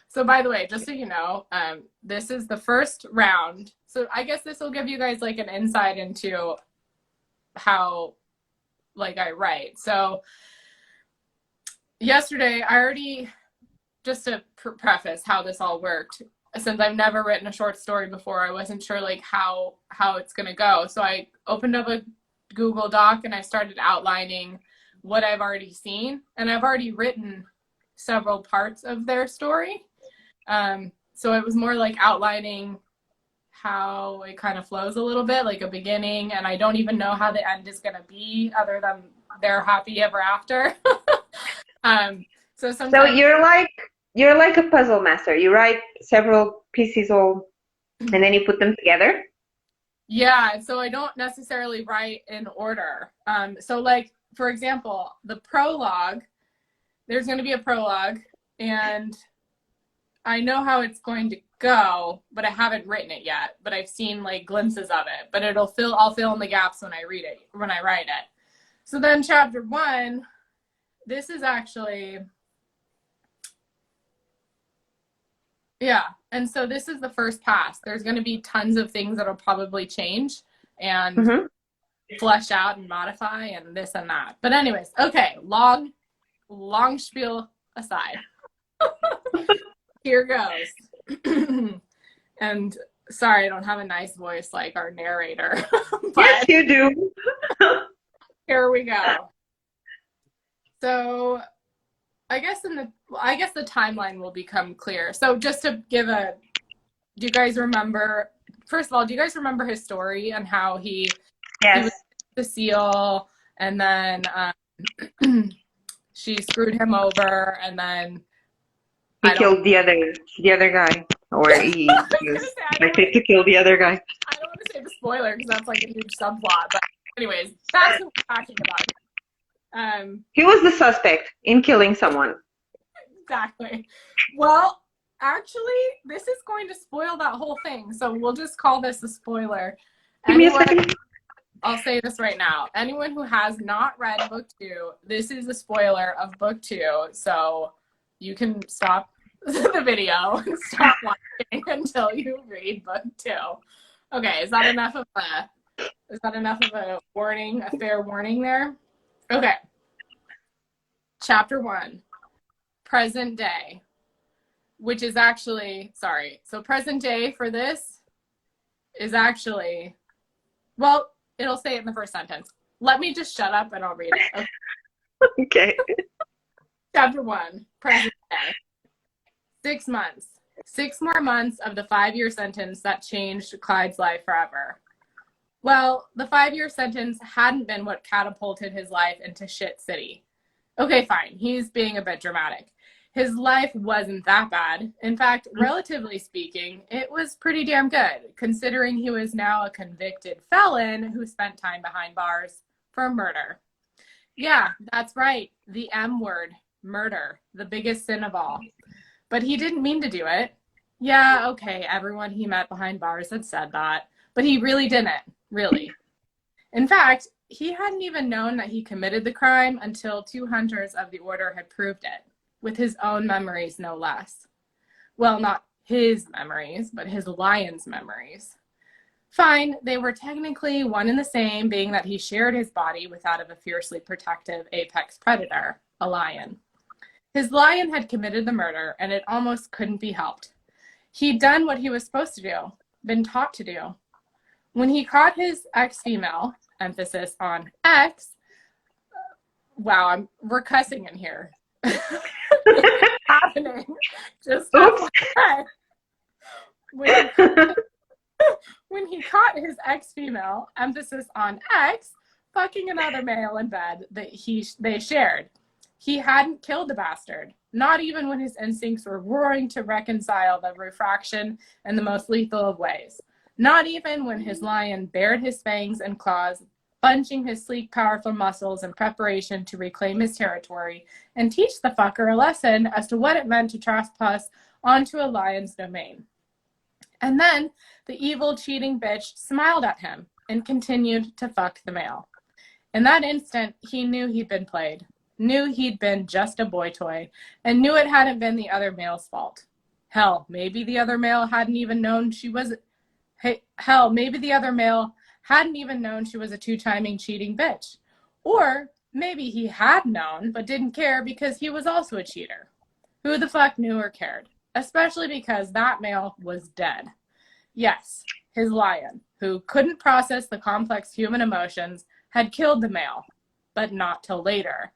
So by the way, just so you know, this is the first round. So I guess this will give you guys like an insight into how like I write. So yesterday, I already, just to preface how this all worked, since I've never written a short story before, I wasn't sure like how it's gonna go. So I opened up a Google Doc and I started outlining what I've already seen, and I've already written several parts of their story. So it was more like outlining how it kind of flows a little bit, like a beginning, and I don't even know how the end is gonna be other than they're happy ever after. So you're like a puzzle master. You write several pieces all, and then you put them together. Yeah, so I don't necessarily write in order. So like, for example, the prologue, there's going to be a prologue, and I know how it's going to go, but I haven't written it yet. But I've seen like glimpses of it. But I'll fill in the gaps when I write it. So then chapter 1, this is actually, yeah. And so this is the first pass. There's going to be tons of things that'll probably change and flesh out and modify and this and that. But anyways, okay, long spiel aside. Here goes. And sorry, I don't have a nice voice like our narrator. But yes, you do. here we go. So I guess the timeline will become clear. So just to give do you guys remember, first of all, do you guys remember his story and how he was the seal and then she screwed him over and then he killed the other guy, or he was expected to kill the other guy. I don't want to say the spoiler because that's like a huge subplot, but anyways, that's what we're talking about. He was the suspect in killing someone. Exactly. Well, actually, this is going to spoil that whole thing, so we'll just call this a spoiler. Give me a second. I'll say this right now. Anyone who has not read book 2, this is a spoiler of book 2, so you can stop the video and stop watching until you read book 2. Okay, is that enough of a warning, a fair warning there? Okay. Chapter 1, present day, which is actually, so present day for this is actually, well, it'll say it in the first sentence. Let me just shut up and I'll read it. Okay. Chapter 1, present day. 6 months. 6 more months of the 5-year sentence that changed Clyde's life forever. Well, the 5-year sentence hadn't been what catapulted his life into shit city. Okay, fine. He's being a bit dramatic. His life wasn't that bad. In fact, relatively speaking, it was pretty damn good, considering he was now a convicted felon who spent time behind bars for murder. Yeah, that's right. The M word, murder, the biggest sin of all. But he didn't mean to do it. Yeah, okay, everyone he met behind bars had said that, but he really didn't, really. In fact, he hadn't even known that he committed the crime until 2 hunters of the order had proved it, with his own memories no less. Well, not his memories, but his lion's memories. Fine, they were technically one and the same, being that he shared his body with that of a fiercely protective apex predator, a lion. His lion had committed the murder, and it almost couldn't be helped. He'd done what he was supposed to do, been taught to do. When he caught his ex-female, emphasis on ex, wow, we're cussing in here. Happening. Just when he caught his ex-female, emphasis on ex, fucking another male in bed that they shared. He hadn't killed the bastard, not even when his instincts were roaring to reconcile the refraction in the most lethal of ways. Not even when his lion bared his fangs and claws, bunching his sleek, powerful muscles in preparation to reclaim his territory and teach the fucker a lesson as to what it meant to trespass onto a lion's domain. And then the evil, cheating bitch smiled at him and continued to fuck the male. In that instant, he knew he'd been played, knew he'd been just a boy toy, and knew it hadn't been the other male's fault. Hell, maybe the other male hadn't even known she was a 2-timing cheating bitch. Or maybe he had known but didn't care because he was also a cheater. Who the fuck knew or cared? Especially because that male was dead. Yes, his lion, who couldn't process the complex human emotions, had killed the male, but not till later.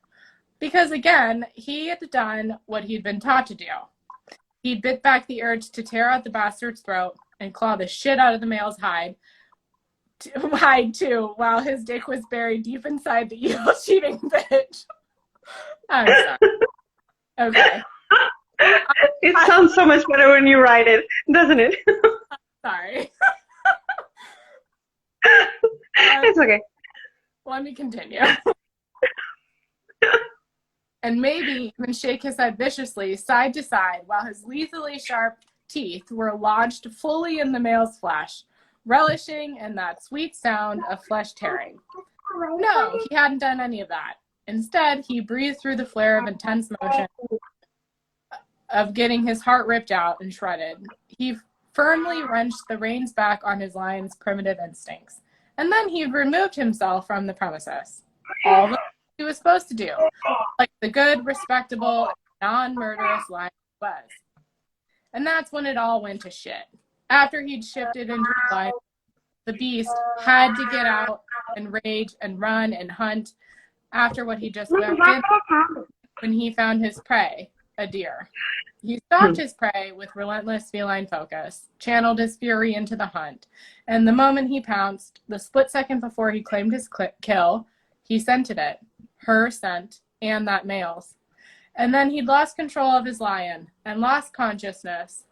Because again, he had done what he'd been taught to do. He bit back the urge to tear out the bastard's throat and claw the shit out of the male's hide too, while his dick was buried deep inside the evil cheating bitch. I'm sorry. Okay. It sounds so much better when you write it, doesn't it? Sorry. It's okay. Let me continue. and maybe even shake his head viciously side to side while his lethally sharp teeth were lodged fully in the male's flesh, relishing in that sweet sound of flesh tearing. No, he hadn't done any of that. Instead, he breathed through the flare of intense motion of getting his heart ripped out and shredded. He firmly wrenched the reins back on his lion's primitive instincts, and then he removed himself from the premises. All that he was supposed to do, like the good, respectable, non-murderous lion he was. And that's when it all went to shit. After he'd shifted into a lion, the beast had to get out and rage and run and hunt after what he just left in when he found his prey, a deer. He stalked his prey with relentless feline focus, channeled his fury into the hunt, and the moment he pounced, the split second before he claimed his kill, he scented it, her scent, and that male's. And then he'd lost control of his lion and lost consciousness.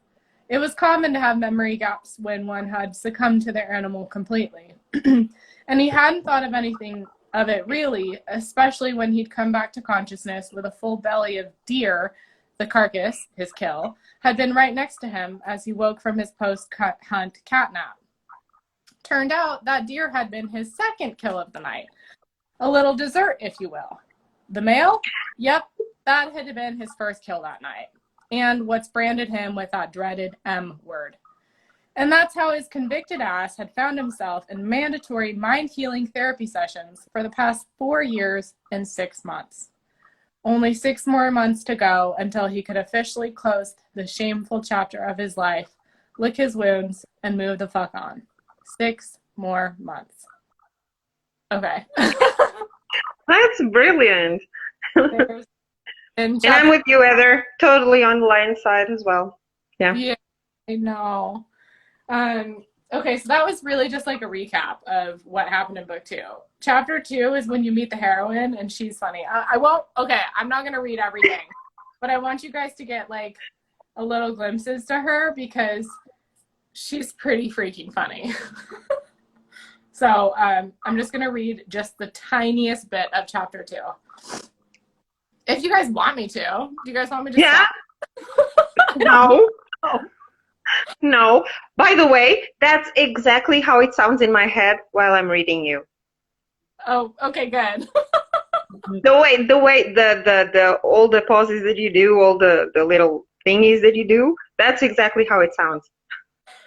It was common to have memory gaps when one had succumbed to their animal completely. And he hadn't thought of anything of it really, especially when he'd come back to consciousness with a full belly of deer. The carcass, his kill, had been right next to him as he woke from his post-hunt catnap. Turned out that deer had been his second kill of the night. A little dessert, if you will. The male? Yep, that had been his first kill that night. And what's branded him with that dreaded M word. And that's how his convicted ass had found himself in mandatory mind-healing therapy sessions for the past 4 years and 6 months. Only 6 more months to go until he could officially close the shameful chapter of his life, lick his wounds, and move the fuck on. 6 more months. Okay. That's brilliant. And I'm with you, Heather. Totally on the lion side as well. Yeah. Yeah, I know. Okay, so that was really just like a recap of what happened in book 2. Chapter 2 is when you meet the heroine, and she's funny. I'm not going to read everything, but I want you guys to get like a little glimpses to her because she's pretty freaking funny. So I'm just going to read just the tiniest bit of chapter 2. If you guys want me to. Do you guys want me to Yeah. stop? No. No. By the way, that's exactly how it sounds in my head while I'm reading you. Oh, okay, good. The way the all the pauses that you do, all the little thingies that you do, that's exactly how it sounds.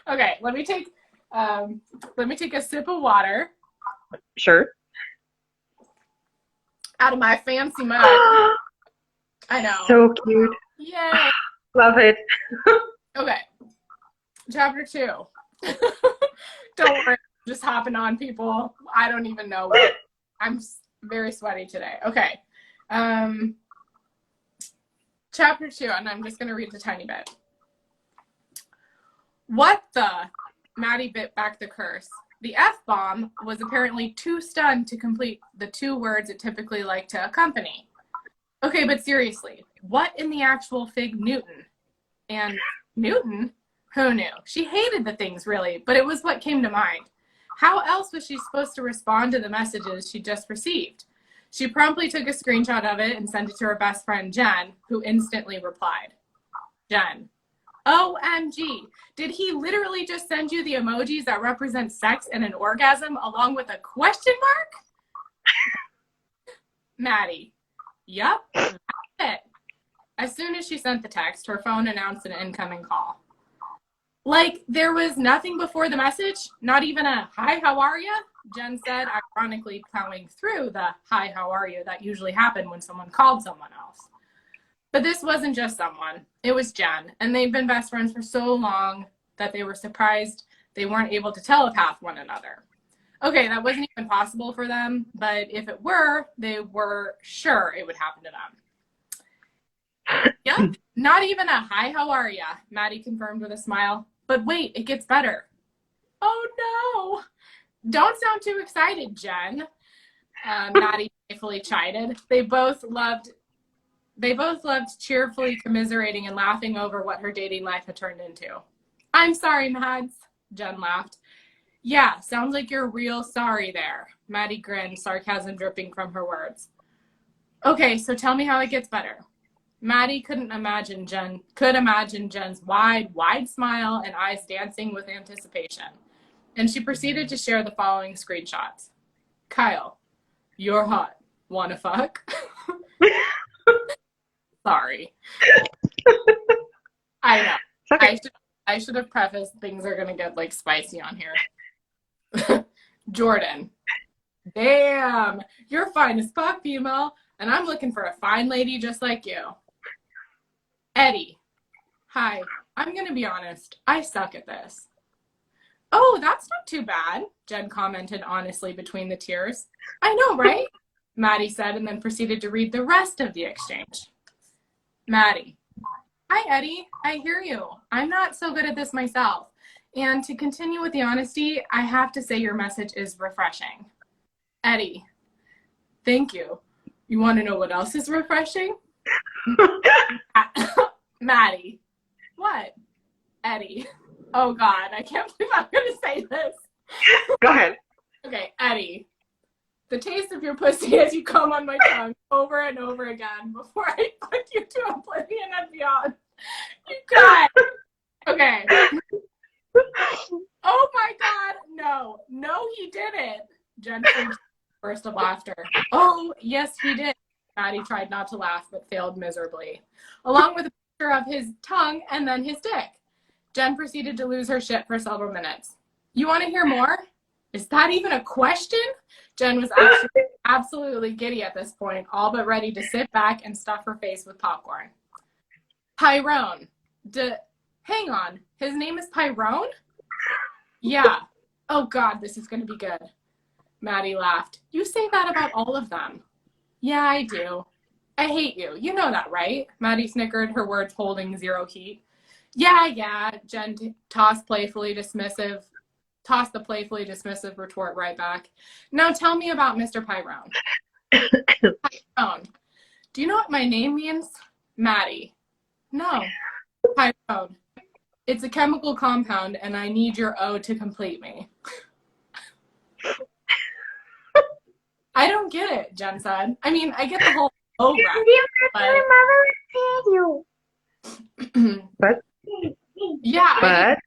Okay, let me take a sip of water Sure. out of my fancy mug. I know. So cute. Yay. Love it. Okay. Chapter 2. Don't worry, I'm just hopping on people. I don't even know. I'm very sweaty today. Okay. Chapter 2, and I'm just going to read the tiny bit. What the? Maddie bit back the curse. The F-bomb was apparently too stunned to complete the 2 words it typically liked to accompany. Okay, but seriously, what in the actual fig Newton? And Newton? Who knew? She hated the things, really, but it was what came to mind. How else was she supposed to respond to the messages she just received? She promptly took a screenshot of it and sent it to her best friend, Jen, who instantly replied. Jen. OMG, did he literally just send you the emojis that represent sex and an orgasm along with a question mark? Maddie. Yup, that's it. As soon as she sent the text, her phone announced an incoming call. Like, there was nothing before the message? Not even a, hi, how are ya? Jen said, ironically plowing through the, hi, how are you that usually happened when someone called someone else. But this wasn't just someone. It was Jen, and they'd been best friends for so long that they were surprised they weren't able to telepath one another. Okay, that wasn't even possible for them, but if it were, they were sure it would happen to them. Yep, not even a hi, how are ya? Maddie confirmed with a smile. But wait, it gets better. Oh no! Don't sound too excited, Jen. Maddie playfully chided. They both loved cheerfully commiserating and laughing over what her dating life had turned into. I'm sorry, Mads, Jen laughed. Yeah, sounds like you're real sorry there. Maddie grinned, sarcasm dripping from her words. Okay, so tell me how it gets better. Maddie could imagine Jen's wide smile and eyes dancing with anticipation. And she proceeded to share the following screenshots. Kyle, you're hot. Wanna fuck? Sorry. I know. Okay. I should have prefaced things are gonna get like spicy on here. Jordan, damn, you're fine as fuck, female, and I'm looking for a fine lady just like you. Eddie, hi, I'm gonna be honest, I suck at this. Oh, that's not too bad, Jen commented honestly between the tears. I know, right? Maddie said, and then proceeded to read the rest of the exchange. Maddie, hi, Eddie. I hear you. I'm not so good at this myself. And to continue with the honesty, I have to say your message is refreshing. Eddie, thank you. You want to know what else is refreshing? Maddie, what? Eddie, oh God, I can't believe I'm going to say this. Go ahead. Okay, Eddie, the taste of your pussy as you come on my tongue over and over again before I put you to oblivion and beyond. You guys. Okay. Oh my God, no, he didn't. Jen burst of laughter. Oh, yes, he did. Maddie tried not to laugh, but failed miserably, along with a picture of his tongue and then his dick. Jen proceeded to lose her shit for several minutes. You want to hear more? Is that even a question? Jen was absolutely giddy at this point, all but ready to sit back and stuff her face with popcorn. Tyrone. Hang on. His name is Tyrone? Yeah. Oh God, this is going to be good. Maddie laughed. You say that about all of them. Yeah, I do. I hate you. You know that, right? Maddie snickered, her words holding zero heat. Yeah. Jen tossed the playfully dismissive retort right back. Now tell me about Mr. Pyrone. Pyrone. Do you know what my name means? Maddie. No. Pyrone. It's a chemical compound, and I need your O to complete me. I don't get it, Jen said. I mean, I get the whole O But yeah, I didn't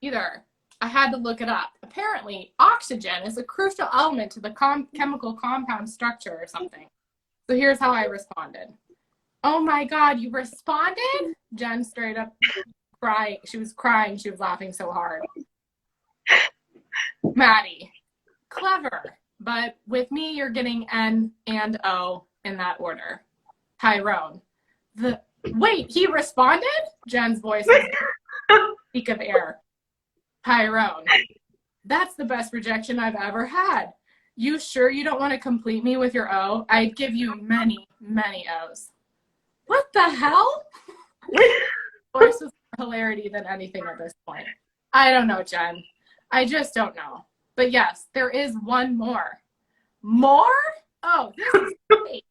either. I had to look it up. Apparently, oxygen is a crucial element to the chemical compound structure or something. So here's how I responded. Oh my God, you responded? Jen straight up crying. She was crying. She was laughing so hard. Maddie, clever. But with me, you're getting N and O in that order. Tyrone. Wait, he responded? Jen's voice was a peak of air. Tyrone. That's the best rejection I've ever had. You sure you don't want to complete me with your O? I'd give you many, many O's. What the hell? Voice was more hilarity than anything at this point. I don't know, Jen. I just don't know. But yes, there is one more. More? Oh, this is great.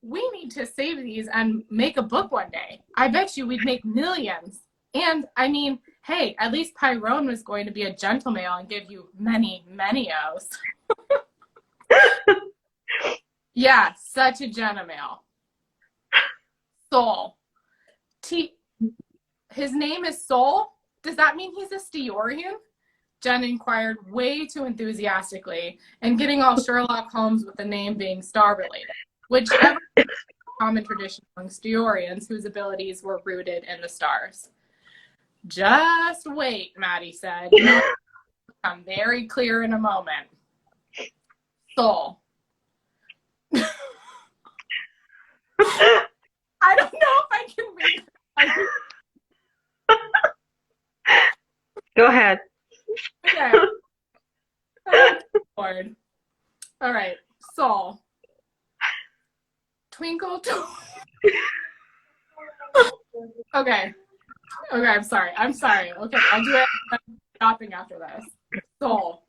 We need to save these and make a book one day. I bet you we'd make millions. And, I mean, hey, at least Pyrone was going to be a gentle male and give you many, many O's. Yeah, such a gentle-male. Soul. His name is Soul? Does that mean he's a Steorian? Jen inquired way too enthusiastically and getting all Sherlock Holmes with the name being star-related, whichever common tradition among Steorians whose abilities were rooted in the stars. Just wait, Maddie said. It'll become very clear in a moment. Soul. I don't know if I can read. Go ahead. Okay. Lord. All right. Soul. Twinkle. Okay. I'm sorry. Okay, I'll do it. I'm stopping after this. Soul.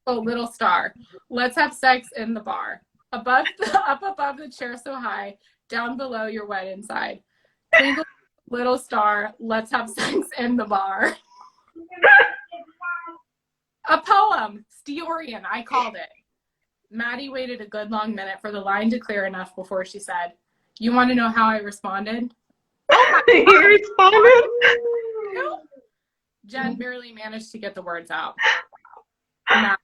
Oh, little star. Let's have sex in the bar. Up above the chair so high, down below you're wet inside. Twinkle, little star, let's have sex in the bar. A poem. Steorian, I called it. Maddie waited a good long minute for the line to clear enough before she said, "You want to know how I responded?" Oh my You responded? God. Jen barely managed to get the words out. Matt,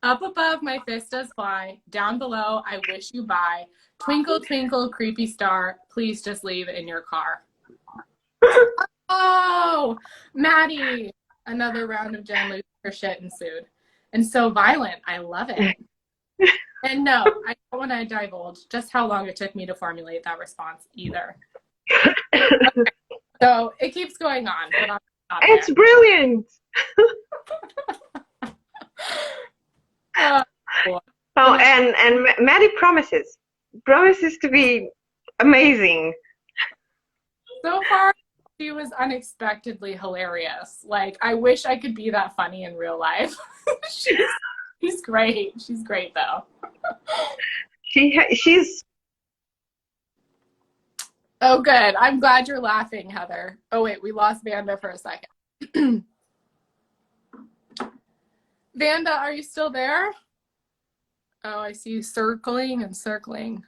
up above my fist does fly, down below I wish you by. Twinkle, twinkle, creepy star, please just leave in your car. Oh, Maddie. Another round of Jen losing her shit ensued. And so violent, I love it. And no, I don't want to divulge just how long it took me to formulate that response either. Okay. So it keeps going on, but I'm not It's there. brilliant. Oh, and Maddie promises to be amazing. So far, she was unexpectedly hilarious. Like, I wish I could be that funny in real life. She's great. She's great, though. She's. Oh, good. I'm glad you're laughing, Heather. Oh, wait, we lost Vanda for a second. Vanda, are you still there? Oh, I see you circling and circling.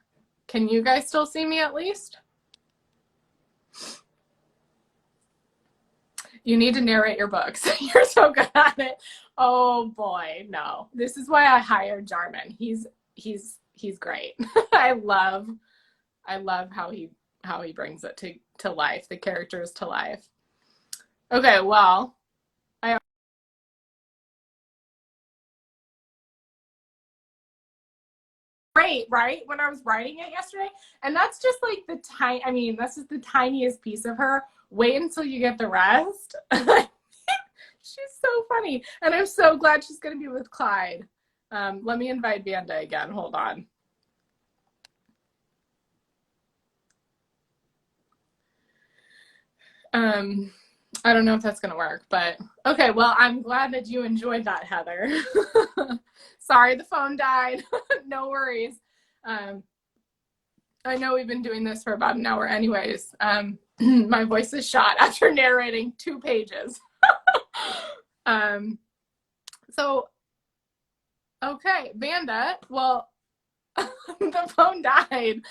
Can you guys still see me at least? You need to narrate your books. You're so good at it. Oh boy, no. This is why I hired Jarman. He's great. I love how he brings it to life, the characters to life. Okay, well, great, right? When I was writing it yesterday, and that's just like that's just the tiniest piece of her. Wait until you get the rest. She's so funny, and I'm so glad she's going to be with Clyde. Let me invite Vanda again. Hold on. I don't know if that's going to work, but okay. Well, I'm glad that you enjoyed that, Heather. Sorry, the phone died. No worries. I know we've been doing this for about an hour anyways. My voice is shot after narrating 2 pages. So, okay, Vanda, well, the phone died.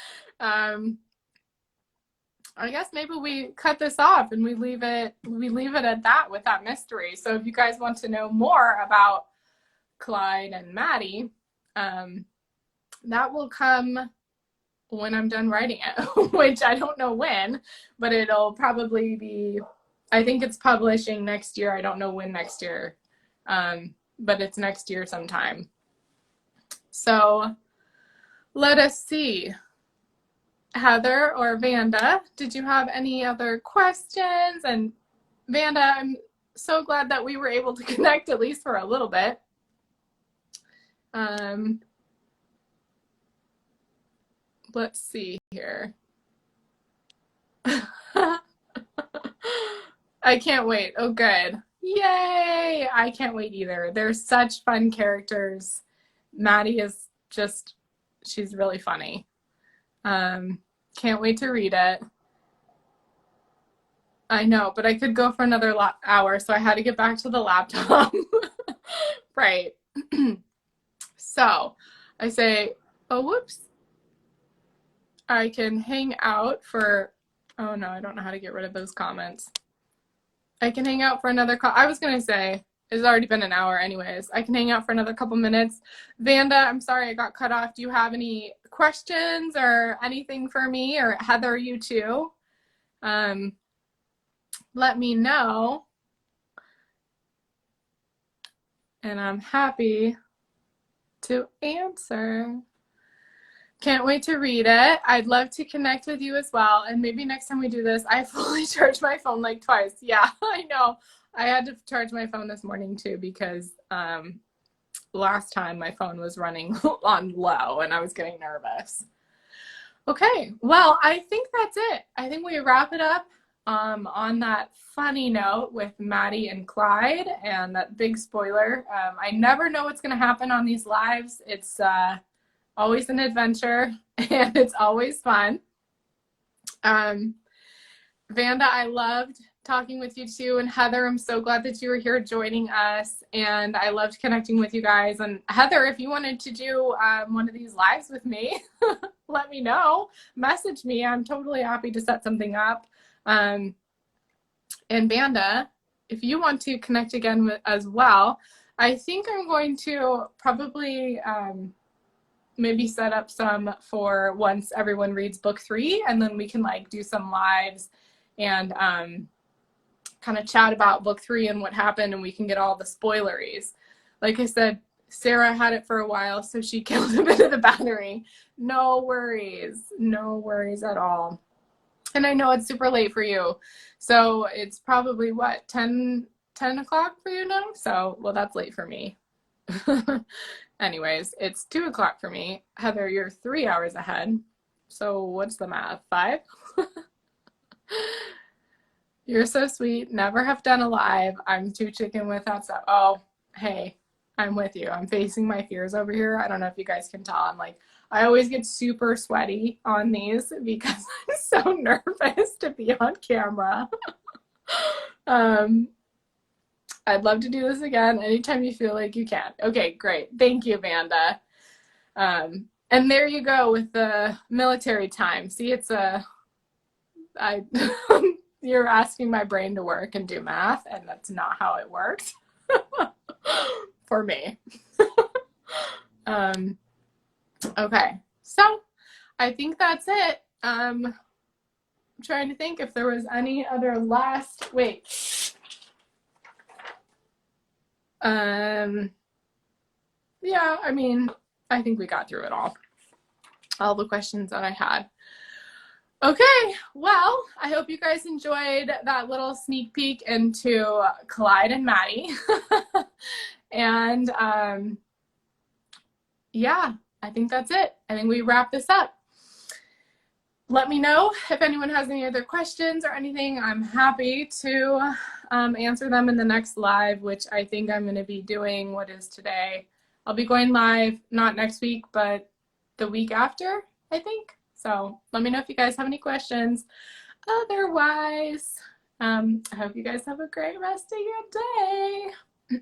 I guess maybe we cut this off and we leave it at that with that mystery. So if you guys want to know more about Clyde and Maddie, that will come when I'm done writing it, which I don't know when, but it'll probably be, I think it's publishing next year. I don't know when next year, but it's next year sometime. So let us see. Heather or Vanda, did you have any other questions? And Vanda, I'm so glad that we were able to connect at least for a little bit. Let's see here. I can't wait. Oh, good. Yay! I can't wait either. They're such fun characters. Maddie is just, she's really funny. Can't wait to read it. I know, but I could go for another hour, so I had to get back to the laptop. Right. So I say, oh, whoops. I can hang out for, oh no, I don't know how to get rid of those comments. I can hang out for another I was going to say, it's already been an hour anyways. I can hang out for another couple minutes. Vanda, I'm sorry I got cut off. Do you have any questions or anything for me? Or Heather, you too? Let me know. And I'm happy to answer. Can't wait to read it. I'd love to connect with you as well. And maybe next time we do this, I fully charged my phone like twice. Yeah, I know. I had to charge my phone this morning too because last time my phone was running on low and I was getting nervous. Okay, well, I think that's it. I think we wrap it up on that funny note with Maddie and Clyde and that big spoiler. I never know what's going to happen on these lives. It's always an adventure and it's always fun. Vanda, I loved talking with you too. And Heather, I'm so glad that you were here joining us. And I loved connecting with you guys. And Heather, if you wanted to do one of these lives with me, let me know. Message me. I'm totally happy to set something up. And Vanda, if you want to connect again as well, I think I'm going to probably maybe set up some for once everyone reads book 3, and then we can like do some lives and kind of chat about book 3 and what happened, and we can get all the spoileries. Like I said, Sarah had it for a while, so she killed a bit of the battery. No worries at all. And I know it's super late for you, so it's probably what, 10 o'clock for you now? So, well, that's late for me. Anyways, it's 2 o'clock for me. Heather, you're 3 hours ahead. So what's the math? 5? You're so sweet. Never have done a live. I'm too chicken with that stuff. Oh, hey, I'm with you. I'm facing my fears over here. I don't know if you guys can tell. I'm like, I always get super sweaty on these because I'm so nervous to be on camera. I'd love to do this again anytime you feel like you can. Okay, great. Thank you, Vanda. And there you go with the military time. See, you're asking my brain to work and do math, and that's not how it works for me. Okay, so I think that's it. I'm trying to think if there was any other wait. Yeah, I mean, I think we got through it all the questions that I had. Okay, well, I hope you guys enjoyed that little sneak peek into Clyde and Maddie. And yeah, I think that's it. I think we wrap this up. Let me know if anyone has any other questions or anything. I'm happy to answer them in the next live, which I think I'm going to be doing. What is today? I'll be going live, not next week, but the week after, I think. So let me know if you guys have any questions. Otherwise, I hope you guys have a great rest of your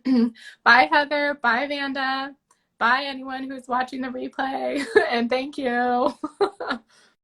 day. Bye, Heather. Bye, Vanda. Bye, anyone who's watching the replay. And thank you.